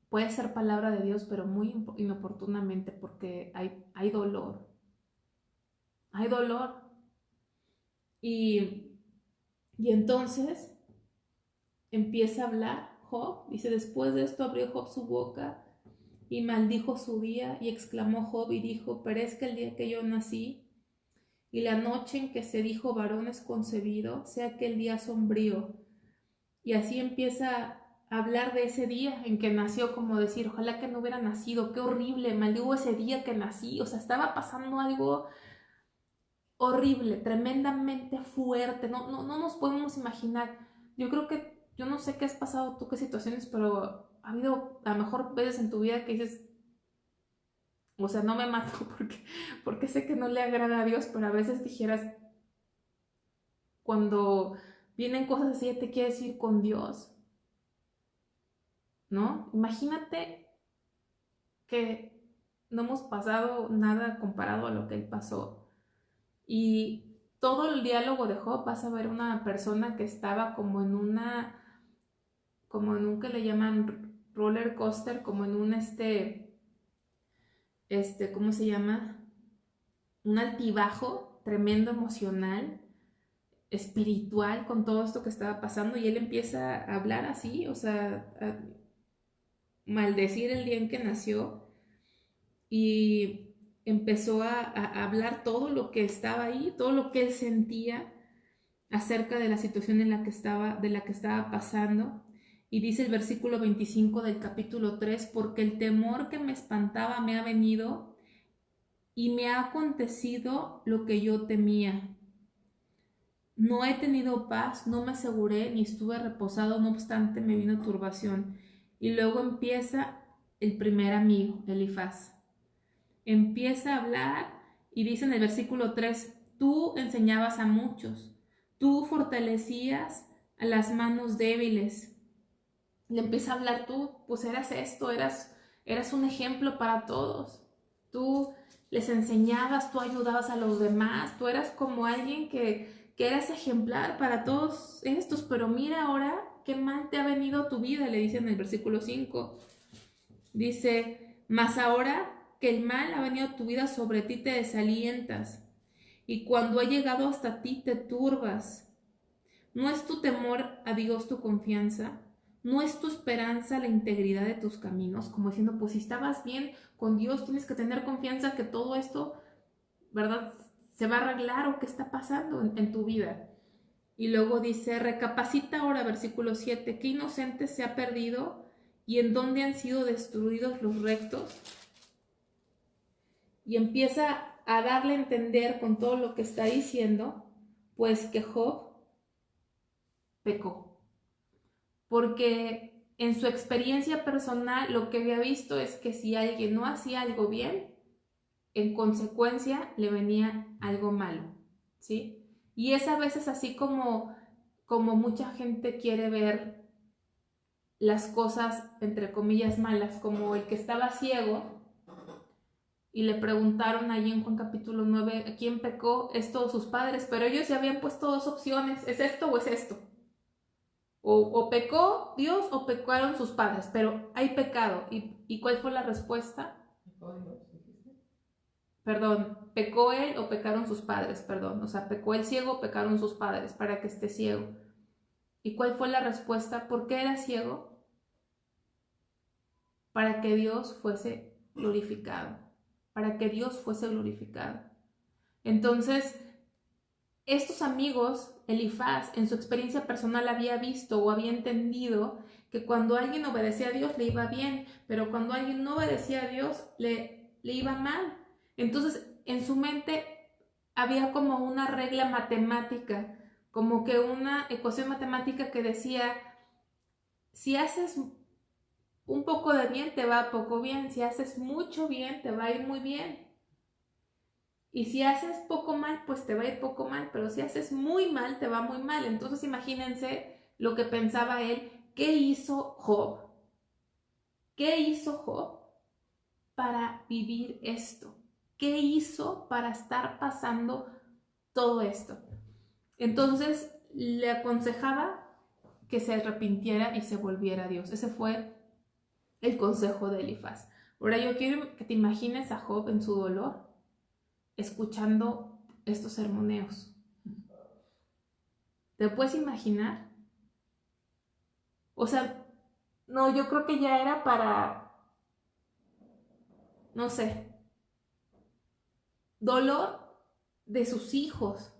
puede ser palabra de Dios, pero muy inoportunamente, porque hay dolor. hay dolor. Y entonces empieza a hablar Job. Dice, después de esto abrió Job su boca y maldijo su día, y exclamó Job y dijo, perezca el día que yo nací, y la noche en que se dijo varón es concebido, sea aquel día sombrío. Y así empieza a hablar de ese día en que nació, como decir, ojalá que no hubiera nacido, qué horrible, maldigo ese día que nací. O sea, estaba pasando algo horrible, tremendamente fuerte, no nos podemos imaginar. Yo creo que, yo no sé qué has pasado tú, qué situaciones, pero ha habido a lo mejor veces en tu vida que dices, o sea, no me mato porque sé que no le agrada a Dios, pero a veces dijeras, cuando vienen cosas así, te quieres ir con Dios, ¿no? Imagínate que no hemos pasado nada comparado a lo que él pasó. Y todo el diálogo de Job vas a ver una persona que estaba como en un que le llaman roller coaster, como en un ¿cómo se llama? Un altibajo tremendo emocional, espiritual con todo esto que estaba pasando, y él empieza a hablar así, o sea, a maldecir el día en que nació, y empezó a hablar todo lo que estaba ahí, todo lo que él sentía acerca de la situación de la que estaba pasando. Y dice el versículo 25 del capítulo 3, porque el temor que me espantaba me ha venido y me ha acontecido lo que yo temía. No he tenido paz, no me aseguré ni estuve reposado, no obstante me vino turbación. Y luego empieza el primer amigo, Elifaz. Empieza a hablar y dice en el versículo 3, tú enseñabas a muchos, tú fortalecías a las manos débiles. Le empieza a hablar, tú pues eras esto, eras un ejemplo para todos. Tú les enseñabas, tú ayudabas a los demás, tú eras como alguien que eras ejemplar para todos estos, pero mira ahora qué mal te ha venido tu vida, le dice en el versículo 5. Dice, mas ahora que el mal ha venido a tu vida, sobre ti te desalientas, y cuando ha llegado hasta ti te turbas. ¿No es tu temor a Dios tu confianza? ¿No es tu esperanza la integridad de tus caminos? Como diciendo, pues si estabas bien con Dios, tienes que tener confianza que todo esto, ¿verdad?, se va a arreglar, o qué está pasando en tu vida. Y luego dice, recapacita ahora, versículo 7, ¿qué inocente se ha perdido y en dónde han sido destruidos los rectos? Y empieza a darle a entender con todo lo que está diciendo, pues que Job pecó. Porque en su experiencia personal lo que había visto es que si alguien no hacía algo bien, en consecuencia le venía algo malo, ¿sí? Y es a veces así como mucha gente quiere ver las cosas, entre comillas, malas, como el que estaba ciego y le preguntaron allí en Juan capítulo 9, ¿quién pecó? Esto, sus padres, pero ellos ya habían puesto dos opciones, ¿es esto o es esto? O pecó Dios o pecaron sus padres, pero hay pecado. ¿Y cuál fue la respuesta? Perdón, ¿pecó él o pecaron sus padres? Perdón, o sea, ¿pecó el ciego o pecaron sus padres para que esté ciego? ¿Y cuál fue la respuesta? ¿Por qué era ciego? Para que Dios fuese glorificado, para que Dios fuese glorificado. Entonces, estos amigos, Elifaz, en su experiencia personal había visto o había entendido que cuando alguien obedecía a Dios le iba bien, pero cuando alguien no obedecía a Dios le iba mal. Entonces, en su mente había como una regla matemática, como que una ecuación matemática que decía, si haces un poco de bien, te va poco bien, si haces mucho bien, te va a ir muy bien. Y si haces poco mal, pues te va a ir poco mal, pero si haces muy mal, te va muy mal. Entonces imagínense lo que pensaba él. ¿Qué hizo Job? ¿Qué hizo Job para vivir esto? ¿Qué hizo para estar pasando todo esto? Entonces le aconsejaba que se arrepintiera y se volviera a Dios. Ese fue el consejo de Elifaz. Ahora yo quiero que te imagines a Job en su dolor, escuchando estos sermoneos. ¿Te puedes imaginar? O sea, no, yo creo que ya era para, no sé, dolor de sus hijos,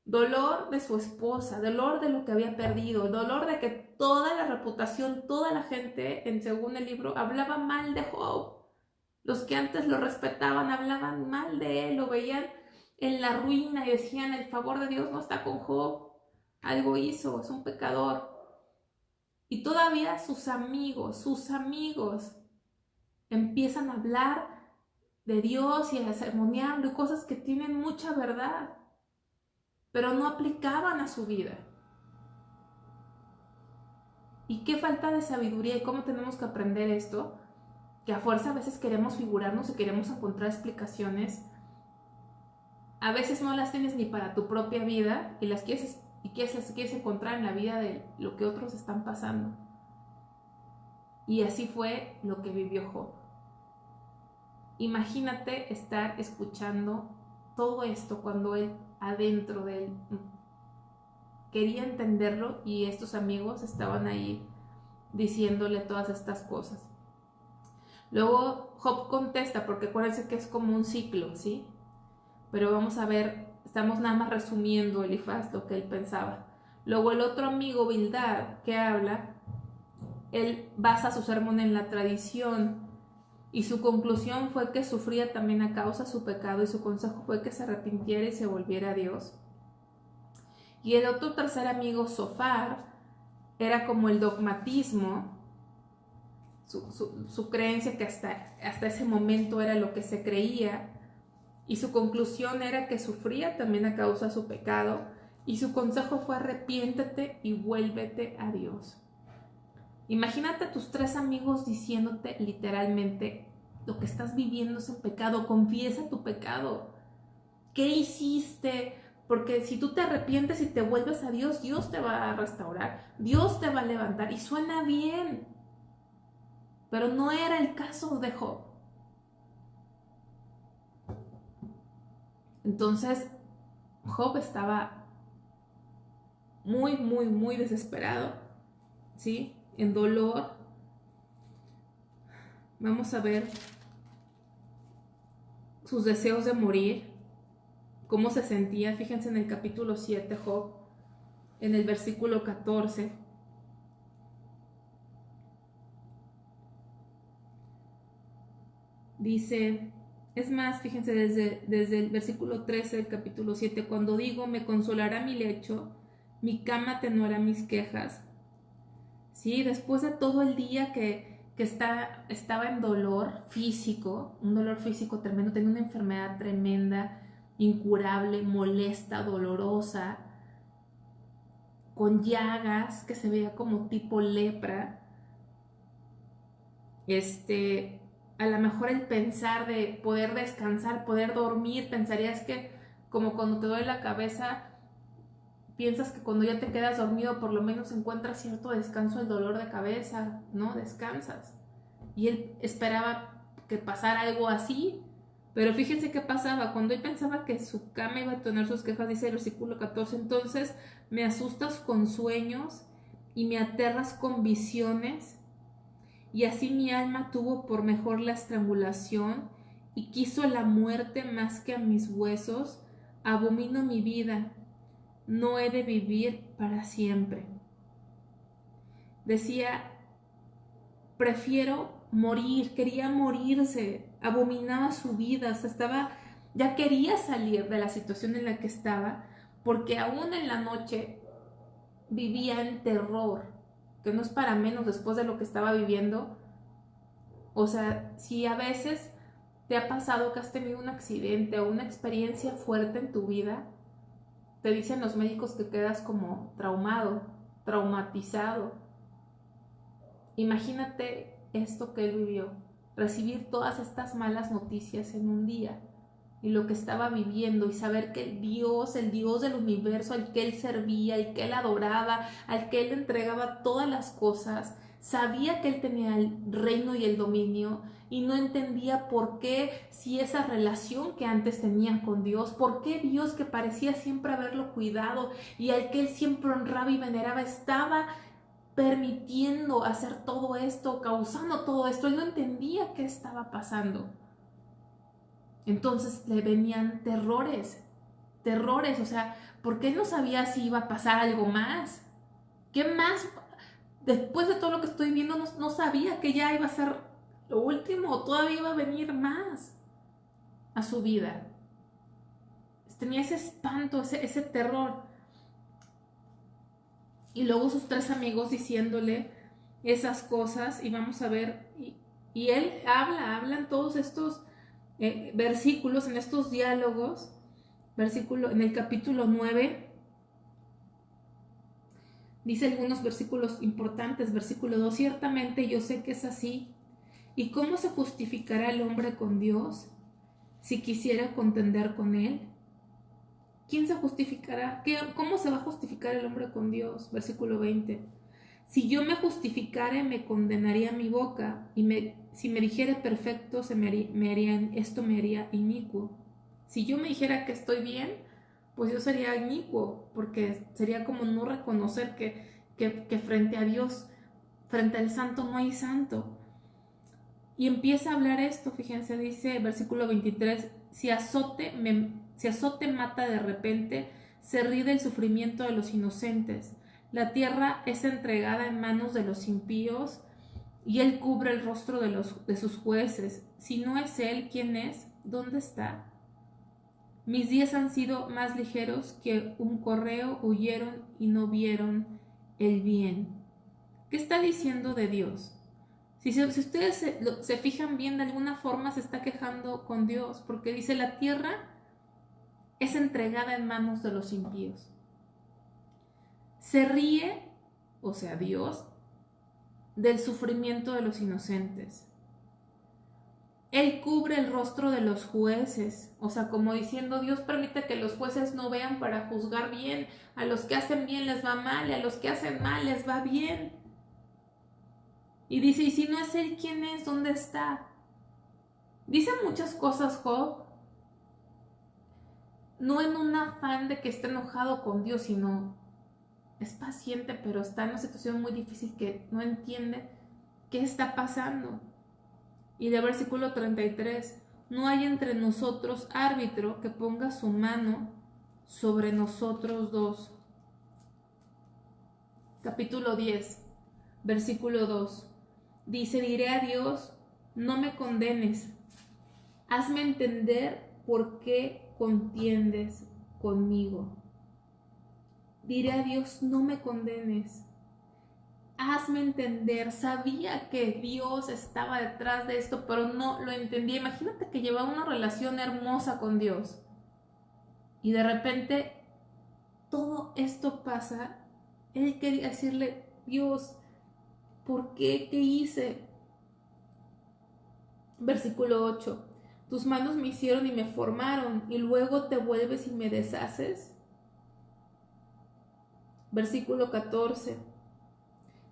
dolor de su esposa, dolor de lo que había perdido, dolor de que toda la reputación, toda la gente, según el libro, hablaba mal de Job. Los que antes lo respetaban hablaban mal de él, lo veían en la ruina y decían, el favor de Dios no está con Job, algo hizo, es un pecador. Y todavía sus amigos empiezan a hablar de Dios y a sermonearlo y cosas que tienen mucha verdad, pero no aplicaban a su vida. Y qué falta de sabiduría y cómo tenemos que aprender esto, que a fuerza a veces queremos figurarnos y queremos encontrar explicaciones. A veces no las tienes ni para tu propia vida y las quieres encontrar en la vida de lo que otros están pasando. Y así fue lo que vivió Job. Imagínate estar escuchando todo esto cuando él adentro de él quería entenderlo y estos amigos estaban ahí diciéndole todas estas cosas. Luego Job contesta, porque acuérdense que es como un ciclo, ¿sí? Pero vamos a ver, estamos nada más resumiendo Elifaz lo que él pensaba. Luego el otro amigo, Bildad, que habla, él basa su sermón en la tradición y su conclusión fue que sufría también a causa de su pecado y su consejo fue que se arrepintiera y se volviera a Dios. Y el otro tercer amigo, Sofar, era como el dogmatismo, su creencia que hasta ese momento era lo que se creía, y su conclusión era que sufría también a causa de su pecado, y su consejo fue arrepiéntete y vuélvete a Dios. Imagínate a tus tres amigos diciéndote literalmente, lo que estás viviendo es un pecado, confiesa tu pecado. ¿Qué hiciste? Porque si tú te arrepientes y te vuelves a Dios, Dios te va a restaurar, Dios te va a levantar, y suena bien. Pero no era el caso de Job. Entonces, Job estaba muy, muy, muy desesperado, ¿sí? En dolor. Vamos a ver sus deseos de morir, cómo se sentía. Fíjense en el capítulo 7, Job, en el versículo 14. Dice, es más, fíjense desde el versículo 13 del capítulo 7, cuando digo, me consolará mi lecho, mi cama atenuará mis quejas. Sí, después de todo el día que estaba en dolor físico, un dolor físico tremendo, tenía una enfermedad tremenda, incurable, molesta, dolorosa, con llagas que se veía como tipo lepra. A lo mejor el pensar de poder descansar, poder dormir, pensarías que como cuando te duele la cabeza, piensas que cuando ya te quedas dormido por lo menos encuentras cierto descanso del dolor de cabeza, ¿no? Descansas. Y él esperaba que pasara algo así, pero fíjense qué pasaba. Cuando él pensaba que su cama iba a tener sus quejas, dice el versículo 14, entonces me asustas con sueños y me aterras con visiones. Y así mi alma tuvo por mejor la estrangulación y quiso la muerte más que a mis huesos. Abomino mi vida, no he de vivir para siempre. Decía, prefiero morir, quería morirse, abominaba su vida, ya quería salir de la situación en la que estaba, porque aún en la noche vivía en terror, que no es para menos después de lo que estaba viviendo. O sea, si a veces te ha pasado que has tenido un accidente o una experiencia fuerte en tu vida, te dicen los médicos que quedas como traumatizado. Imagínate esto que él vivió, recibir todas estas malas noticias en un día y lo que estaba viviendo y saber que el Dios del universo al que él servía, al que él adoraba, al que él entregaba todas las cosas, sabía que él tenía el reino y el dominio y no entendía por qué, si esa relación que antes tenía con Dios, por qué Dios, que parecía siempre haberlo cuidado y al que él siempre honraba y veneraba, estaba permitiendo hacer todo esto, causando todo esto. Él no entendía qué estaba pasando. Entonces le venían terrores, o sea, porque él no sabía si iba a pasar algo más. ¿Qué más? Después de todo lo que estoy viendo, no sabía que ya iba a ser lo último, o todavía iba a venir más a su vida. Tenía ese espanto, ese terror. Y luego sus 3 amigos diciéndole esas cosas, y vamos a ver, y él hablan todos estos versículos, en estos diálogos, en el capítulo 9, dice algunos versículos importantes. Versículo 2: ciertamente yo sé que es así. ¿Y cómo se justificará el hombre con Dios si quisiera contender con él? ¿Quién se justificará? ¿Cómo se va a justificar el hombre con Dios? Versículo 20. Si yo me justificare, me condenaría mi boca, y si me dijere perfecto, esto me haría inicuo. Si yo me dijera que estoy bien, pues yo sería inicuo, porque sería como no reconocer que frente a Dios, frente al santo, no hay santo. Y empieza a hablar esto, fíjense, dice versículo 23, si azote mata de repente, se ríe del sufrimiento de los inocentes. La tierra es entregada en manos de los impíos, y él cubre el rostro de sus jueces. Si no es él, ¿quién es? ¿Dónde está? Mis días han sido más ligeros que un correo, huyeron y no vieron el bien. ¿Qué está diciendo de Dios? Si ustedes se fijan bien, de alguna forma se está quejando con Dios, porque dice: la tierra es entregada en manos de los impíos. Se ríe, o sea, Dios, del sufrimiento de los inocentes. Él cubre el rostro de los jueces, o sea, como diciendo, Dios permite que los jueces no vean para juzgar bien. A los que hacen bien les va mal, y a los que hacen mal les va bien. Y dice: y si no es él, ¿quién es? ¿Dónde está? Dice muchas cosas Job, no en un afán de que esté enojado con Dios, sino es paciente, pero está en una situación muy difícil que no entiende qué está pasando. Y de versículo 33, no hay entre nosotros árbitro que ponga su mano sobre nosotros dos. Capítulo 10, versículo 2, dice: diré a Dios, no me condenes, hazme entender por qué contiendes conmigo. Diré a Dios, no me condenes, hazme entender. Sabía que Dios estaba detrás de esto, pero no lo entendía. Imagínate que llevaba una relación hermosa con Dios y de repente todo esto pasa. Él quería decirle: Dios, ¿por qué? ¿Qué hice? Versículo 8, tus manos me hicieron y me formaron, y luego te vuelves y me deshaces. Versículo 14,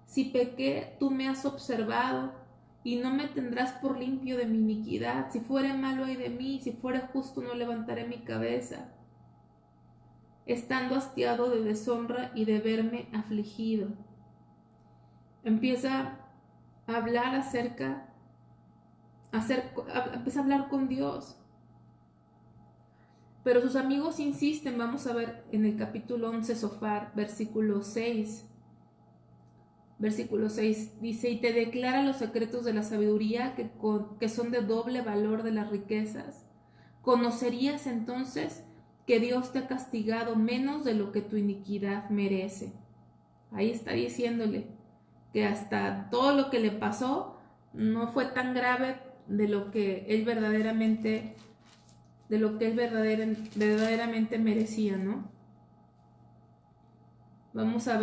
si pequé, tú me has observado, y no me tendrás por limpio de mi iniquidad. Si fuere malo, ay de mí; si fuere justo, no levantaré mi cabeza, estando hastiado de deshonra y de verme afligido. Empieza a hablar empieza a hablar con Dios. Pero sus amigos insisten. Vamos a ver en el capítulo 11, Sofar, versículo 6. Versículo 6 dice: y te declara los secretos de la sabiduría, que son de doble valor de las riquezas. ¿Conocerías entonces que Dios te ha castigado menos de lo que tu iniquidad merece? Ahí está diciéndole que hasta todo lo que le pasó no fue tan grave de lo que él verdaderamente merecía, ¿no? Vamos a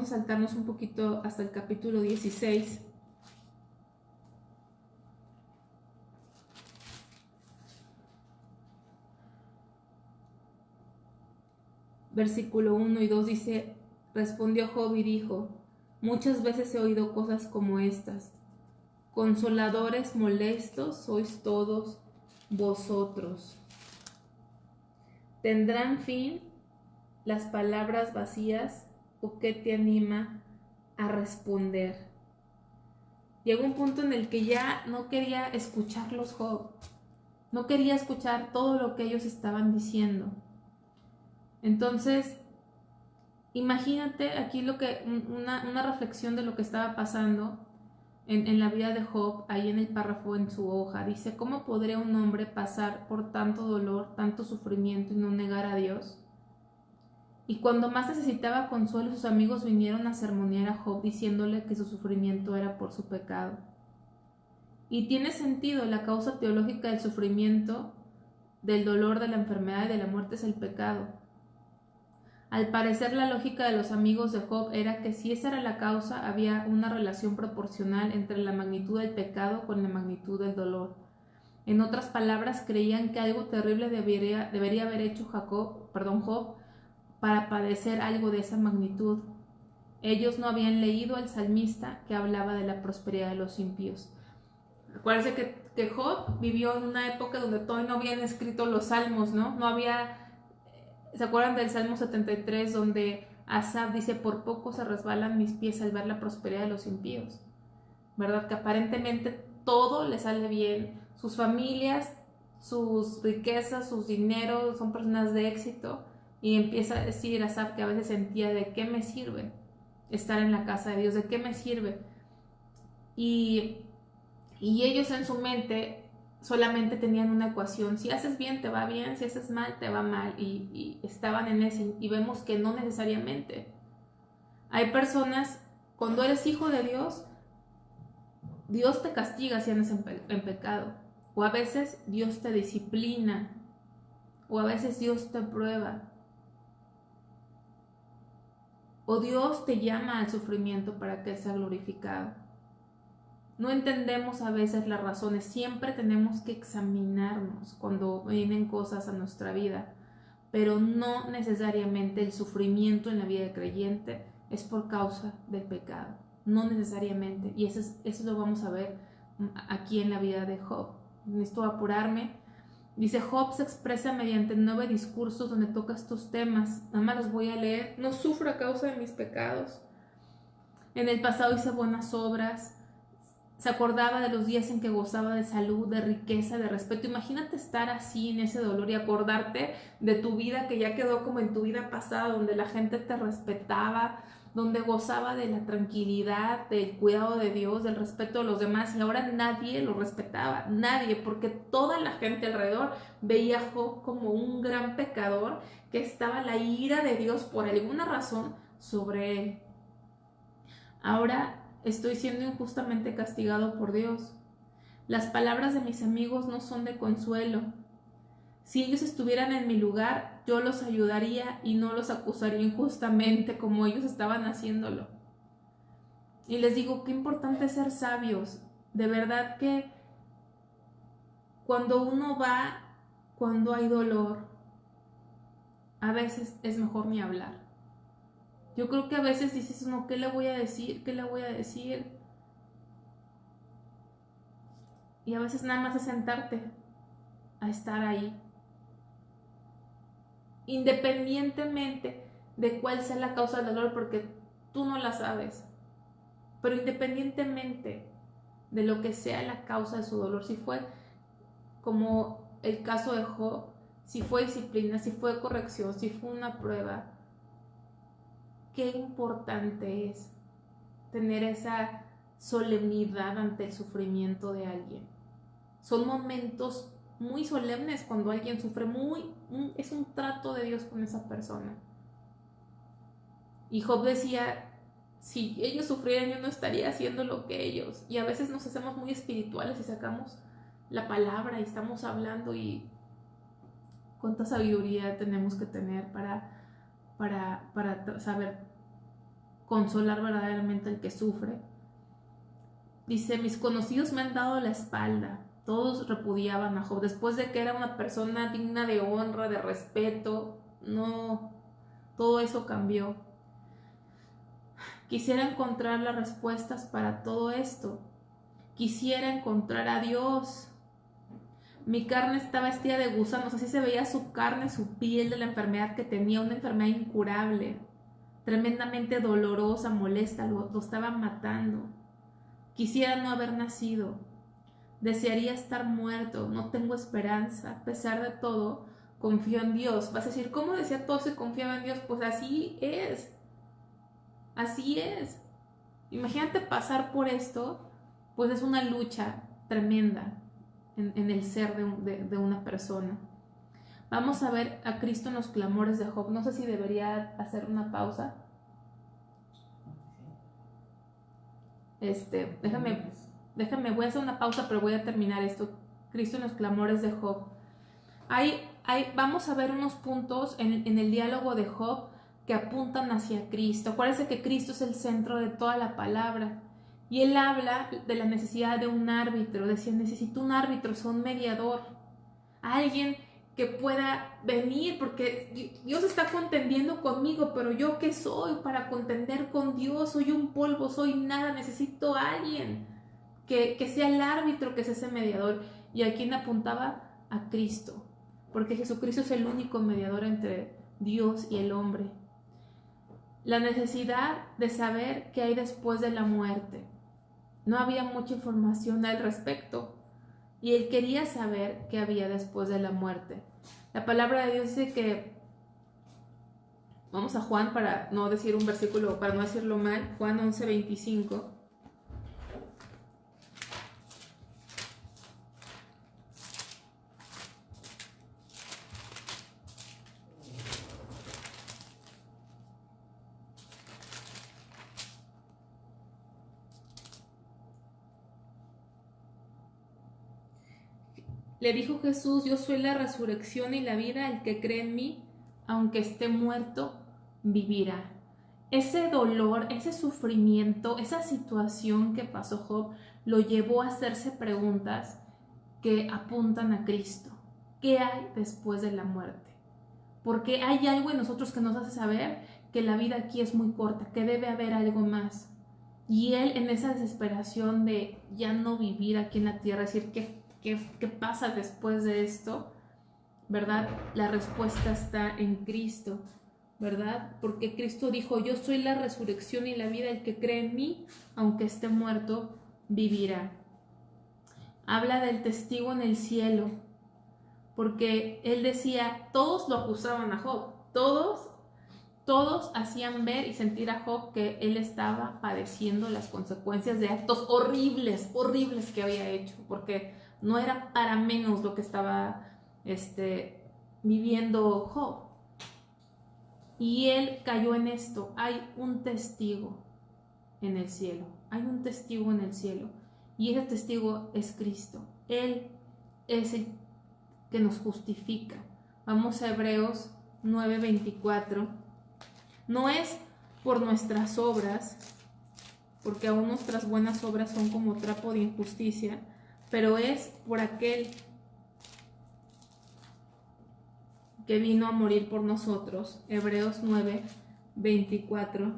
saltarnos un poquito hasta el capítulo 16. Versículo 1 y 2 dice: respondió Job y dijo: Muchas veces he oído cosas como estas. Consoladores molestos sois todos vosotros. ¿Tendrán fin las palabras vacías o qué te anima a responder? Llegó un punto en el que ya no quería escucharlos Job. No quería escuchar todo lo que ellos estaban diciendo. Entonces, imagínate aquí una reflexión de lo que estaba pasando en la vida de Job, ahí en el párrafo en su hoja. Dice, ¿cómo podría un hombre pasar por tanto dolor, tanto sufrimiento y no negar a Dios? Y cuando más necesitaba consuelo, sus amigos vinieron a sermonear a Job diciéndole que su sufrimiento era por su pecado. Y tiene sentido, la causa teológica del sufrimiento, del dolor, de la enfermedad y de la muerte es el pecado. Al parecer la lógica de los amigos de Job era que si esa era la causa, había una relación proporcional entre la magnitud del pecado con la magnitud del dolor. En otras palabras, creían que algo terrible debería haber hecho Job para padecer algo de esa magnitud. Ellos no habían leído al salmista que hablaba de la prosperidad de los impíos. Acuérdense que Job vivió en una época donde todavía no habían escrito los salmos, ¿no? No había... ¿Se acuerdan del Salmo 73 donde Asaf dice, por poco se resbalan mis pies al ver la prosperidad de los impíos? ¿Verdad? Que aparentemente todo le sale bien, sus familias, sus riquezas, sus dineros, son personas de éxito, y empieza a decir Asaf que a veces sentía, ¿de qué me sirve estar en la casa de Dios? ¿De qué me sirve? Y ellos en su mente solamente tenían una ecuación: si haces bien te va bien, si haces mal te va mal, y estaban en ese. Y vemos que no necesariamente. Hay personas, cuando eres hijo de Dios, Dios te castiga si andas en pecado, o a veces Dios te disciplina, o a veces Dios te prueba, o Dios te llama al sufrimiento para que Él sea glorificado. No entendemos a veces las razones, siempre tenemos que examinarnos cuando vienen cosas a nuestra vida, pero no necesariamente el sufrimiento en la vida del creyente es por causa del pecado, no necesariamente, y eso lo vamos a ver aquí en la vida de Job. Necesito apurarme. Dice, Job se expresa mediante 9 discursos donde toca estos temas, nada más los voy a leer. No sufro a causa de mis pecados. En el pasado hice buenas obras. Se acordaba de los días en que gozaba de salud, de riqueza, de respeto. Imagínate estar así en ese dolor y acordarte de tu vida que ya quedó como en tu vida pasada, donde la gente te respetaba, donde gozaba de la tranquilidad, del cuidado de Dios, del respeto de los demás, y ahora nadie lo respetaba, nadie, porque toda la gente alrededor veía a Job como un gran pecador, que estaba la ira de Dios por alguna razón sobre él. Ahora estoy siendo injustamente castigado por Dios. Las palabras de mis amigos no son de consuelo. Si ellos estuvieran en mi lugar, yo los ayudaría y no los acusaría injustamente como ellos estaban haciéndolo. Y les digo, qué importante es ser sabios. De verdad que cuando uno va, cuando hay dolor, a veces es mejor ni hablar. Yo creo que a veces dices, no, ¿qué le voy a decir? ¿Qué le voy a decir? Y a veces nada más es sentarte a estar ahí. Independientemente de cuál sea la causa del dolor, porque tú no la sabes. Pero independientemente de lo que sea la causa de su dolor, si fue como el caso de Job, si fue disciplina, si fue corrección, si fue una prueba, qué importante es tener esa solemnidad ante el sufrimiento de alguien. Son momentos muy solemnes cuando alguien sufre, es un trato de Dios con esa persona. Y Job decía, si ellos sufrieran yo no estaría haciendo lo que ellos. Y a veces nos hacemos muy espirituales y sacamos la palabra y estamos hablando, y cuánta sabiduría tenemos que tener para saber consolar verdaderamente al que sufre. Dice, mis conocidos me han dado la espalda. Todos repudiaban a Job, después de que era una persona digna de honra, de respeto. No, todo eso cambió. Quisiera encontrar las respuestas para todo esto. Quisiera encontrar a Dios. Mi carne estaba vestida de gusanos, así se veía su carne, su piel de la enfermedad que tenía, una enfermedad incurable, tremendamente dolorosa, molesta, lo estaba matando. Quisiera no haber nacido. Desearía estar muerto, no tengo esperanza. A pesar de todo, confío en Dios. Vas a decir, ¿cómo decía todo se confiaba en Dios? Pues así es. Así es. Imagínate pasar por esto, pues es una lucha tremenda en el ser de una persona. Vamos a ver a Cristo en los clamores de Job. No sé si debería hacer una pausa. Déjame, voy a hacer una pausa, pero voy a terminar esto. Cristo en los clamores de Job. Vamos a ver unos puntos en el diálogo de Job que apuntan hacia Cristo. Acuérdense que Cristo es el centro de toda la palabra. Y él habla de la necesidad de un árbitro. Decía, necesito un árbitro, o sea, un mediador. Alguien que pueda venir, porque Dios está contendiendo conmigo, pero ¿yo qué soy para contender con Dios? Soy un polvo, soy nada, necesito a alguien que sea el árbitro, que sea ese mediador. ¿Y a quién apuntaba? A Cristo, porque Jesucristo es el único mediador entre Dios y el hombre. La necesidad de saber qué hay después de la muerte. No había mucha información al respecto. Y él quería saber qué había después de la muerte. La palabra de Dios dice que, vamos a Juan para no decir un versículo, para no decirlo mal, Juan 11:25. Le dijo Jesús, yo soy la resurrección y la vida, el que cree en mí, aunque esté muerto, vivirá. Ese dolor, ese sufrimiento, esa situación que pasó Job, lo llevó a hacerse preguntas que apuntan a Cristo. ¿Qué hay después de la muerte? Porque hay algo en nosotros que nos hace saber que la vida aquí es muy corta, que debe haber algo más. Y él, en esa desesperación de ya no vivir aquí en la tierra, decir ¿qué pasa después de esto? ¿Verdad? La respuesta está en Cristo, ¿verdad? Porque Cristo dijo, yo soy la resurrección y la vida, el que cree en mí, aunque esté muerto, vivirá. Habla del testigo en el cielo, porque él decía, todos lo acusaban a Job, todos hacían ver y sentir a Job que él estaba padeciendo las consecuencias de actos horribles que había hecho, porque no era para menos lo que estaba viviendo Job. Y él cayó en esto. Hay un testigo en el cielo. Hay un testigo en el cielo. Y ese testigo es Cristo. Él es el que nos justifica. Vamos a Hebreos 9:24. No es por nuestras obras, porque aún nuestras buenas obras son como trapo de injusticia, pero es por aquel que vino a morir por nosotros. Hebreos 9:24.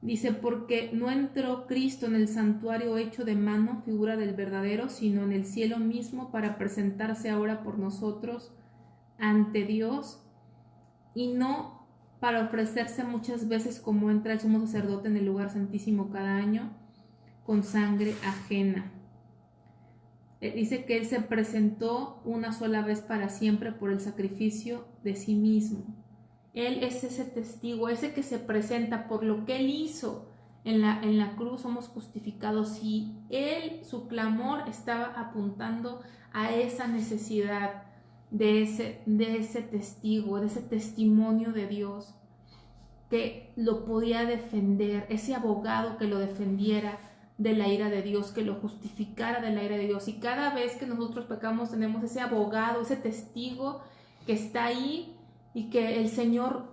Dice, porque no entró Cristo en el santuario hecho de mano, figura del verdadero, sino en el cielo mismo, para presentarse ahora por nosotros ante Dios, y no para ofrecerse muchas veces como entra el sumo sacerdote en el lugar santísimo cada año, con sangre ajena. Dice que él se presentó una sola vez para siempre por el sacrificio de sí mismo. Él es ese testigo, ese que se presenta por lo que él hizo en la cruz. Somos justificados, y él, su clamor estaba apuntando a esa necesidad de ese testigo, de ese testimonio de Dios que lo podía defender, ese abogado que lo defendiera de la ira de Dios, que lo justificara de la ira de Dios. Y cada vez que nosotros pecamos tenemos ese abogado, ese testigo que está ahí, y que el Señor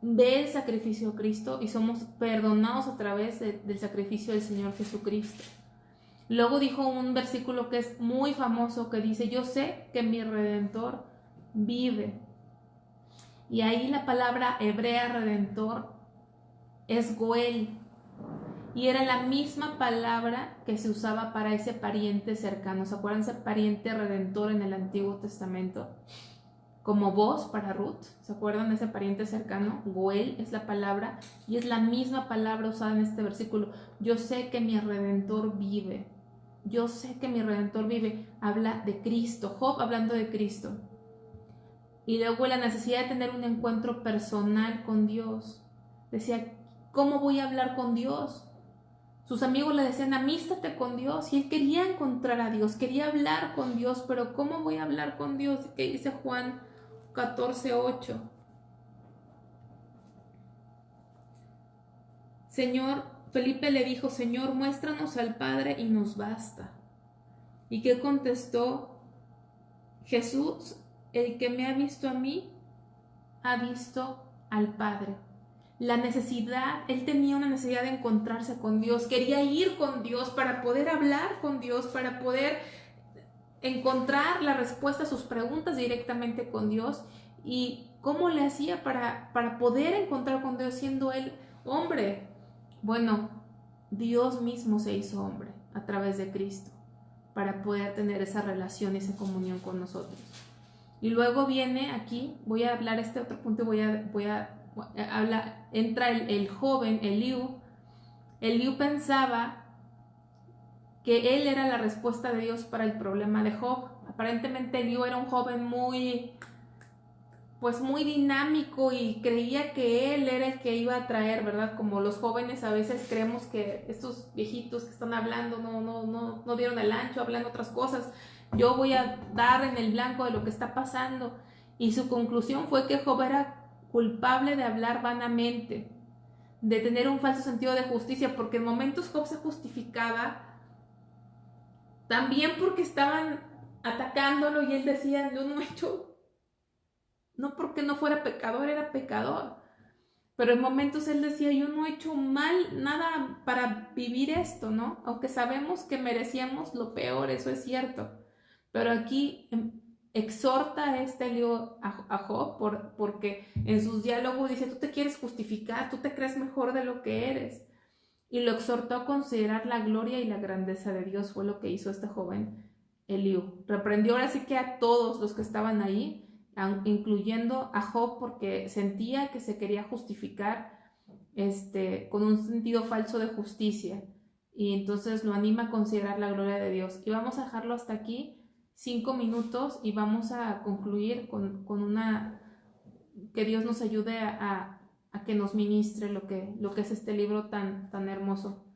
ve el sacrificio de Cristo y somos perdonados a través del sacrificio del Señor Jesucristo. Luego dijo un versículo que es muy famoso, que dice, yo sé que mi Redentor vive. Y ahí la palabra hebrea redentor es Goel. Y era la misma palabra que se usaba para ese pariente cercano. ¿Se acuerdan ese pariente redentor en el Antiguo Testamento? Como Boz para Ruth. ¿Se acuerdan de ese pariente cercano? Goel es la palabra y es la misma palabra usada en este versículo. Yo sé que mi redentor vive. Yo sé que mi redentor vive. Habla de Cristo. Job hablando de Cristo. Y luego la necesidad de tener un encuentro personal con Dios. Decía, ¿cómo voy a hablar con Dios? Sus amigos le decían, amístate con Dios. Y él quería encontrar a Dios, quería hablar con Dios. Pero ¿cómo voy a hablar con Dios? ¿Qué dice Juan 14:8? Señor, Felipe le dijo, Señor, muéstranos al Padre y nos basta. ¿Y qué contestó Jesús? El que me ha visto a mí, ha visto al Padre. La necesidad, él tenía una necesidad de encontrarse con Dios, quería ir con Dios para poder hablar con Dios, para poder encontrar la respuesta a sus preguntas directamente con Dios. ¿Y cómo le hacía para poder encontrar con Dios siendo él hombre? Bueno, Dios mismo se hizo hombre a través de Cristo para poder tener esa relación y esa comunión con nosotros. Y luego viene aquí, voy a hablar este otro punto, entra el joven Eliú. Eliú pensaba que él era la respuesta de Dios para el problema de Job. Aparentemente Eliú era un joven muy dinámico y creía que él era el que iba a traer, ¿verdad? Como los jóvenes a veces creemos que estos viejitos que están hablando no dieron el ancho, hablan otras cosas. Yo voy a dar en el blanco de lo que está pasando. Y su conclusión fue que Job era culpable de hablar vanamente, de tener un falso sentido de justicia, porque en momentos Job se justificaba también porque estaban atacándolo y él decía, yo no he hecho, no porque no fuera pecador, era pecador. Pero en momentos él decía, yo no he hecho mal nada para vivir esto, ¿no? Aunque sabemos que merecíamos lo peor, eso es cierto. Pero aquí exhorta a este Eliú a Job porque en sus diálogos dice, tú te quieres justificar, tú te crees mejor de lo que eres. Y lo exhortó a considerar la gloria y la grandeza de Dios, fue lo que hizo este joven Eliú. Reprendió ahora sí que a todos los que estaban ahí, incluyendo a Job, porque sentía que se quería justificar con un sentido falso de justicia. Y entonces lo anima a considerar la gloria de Dios. Y vamos a dejarlo hasta aquí, 5 minutos, y vamos a concluir con que Dios nos ayude a que nos ministre lo que es este libro tan hermoso.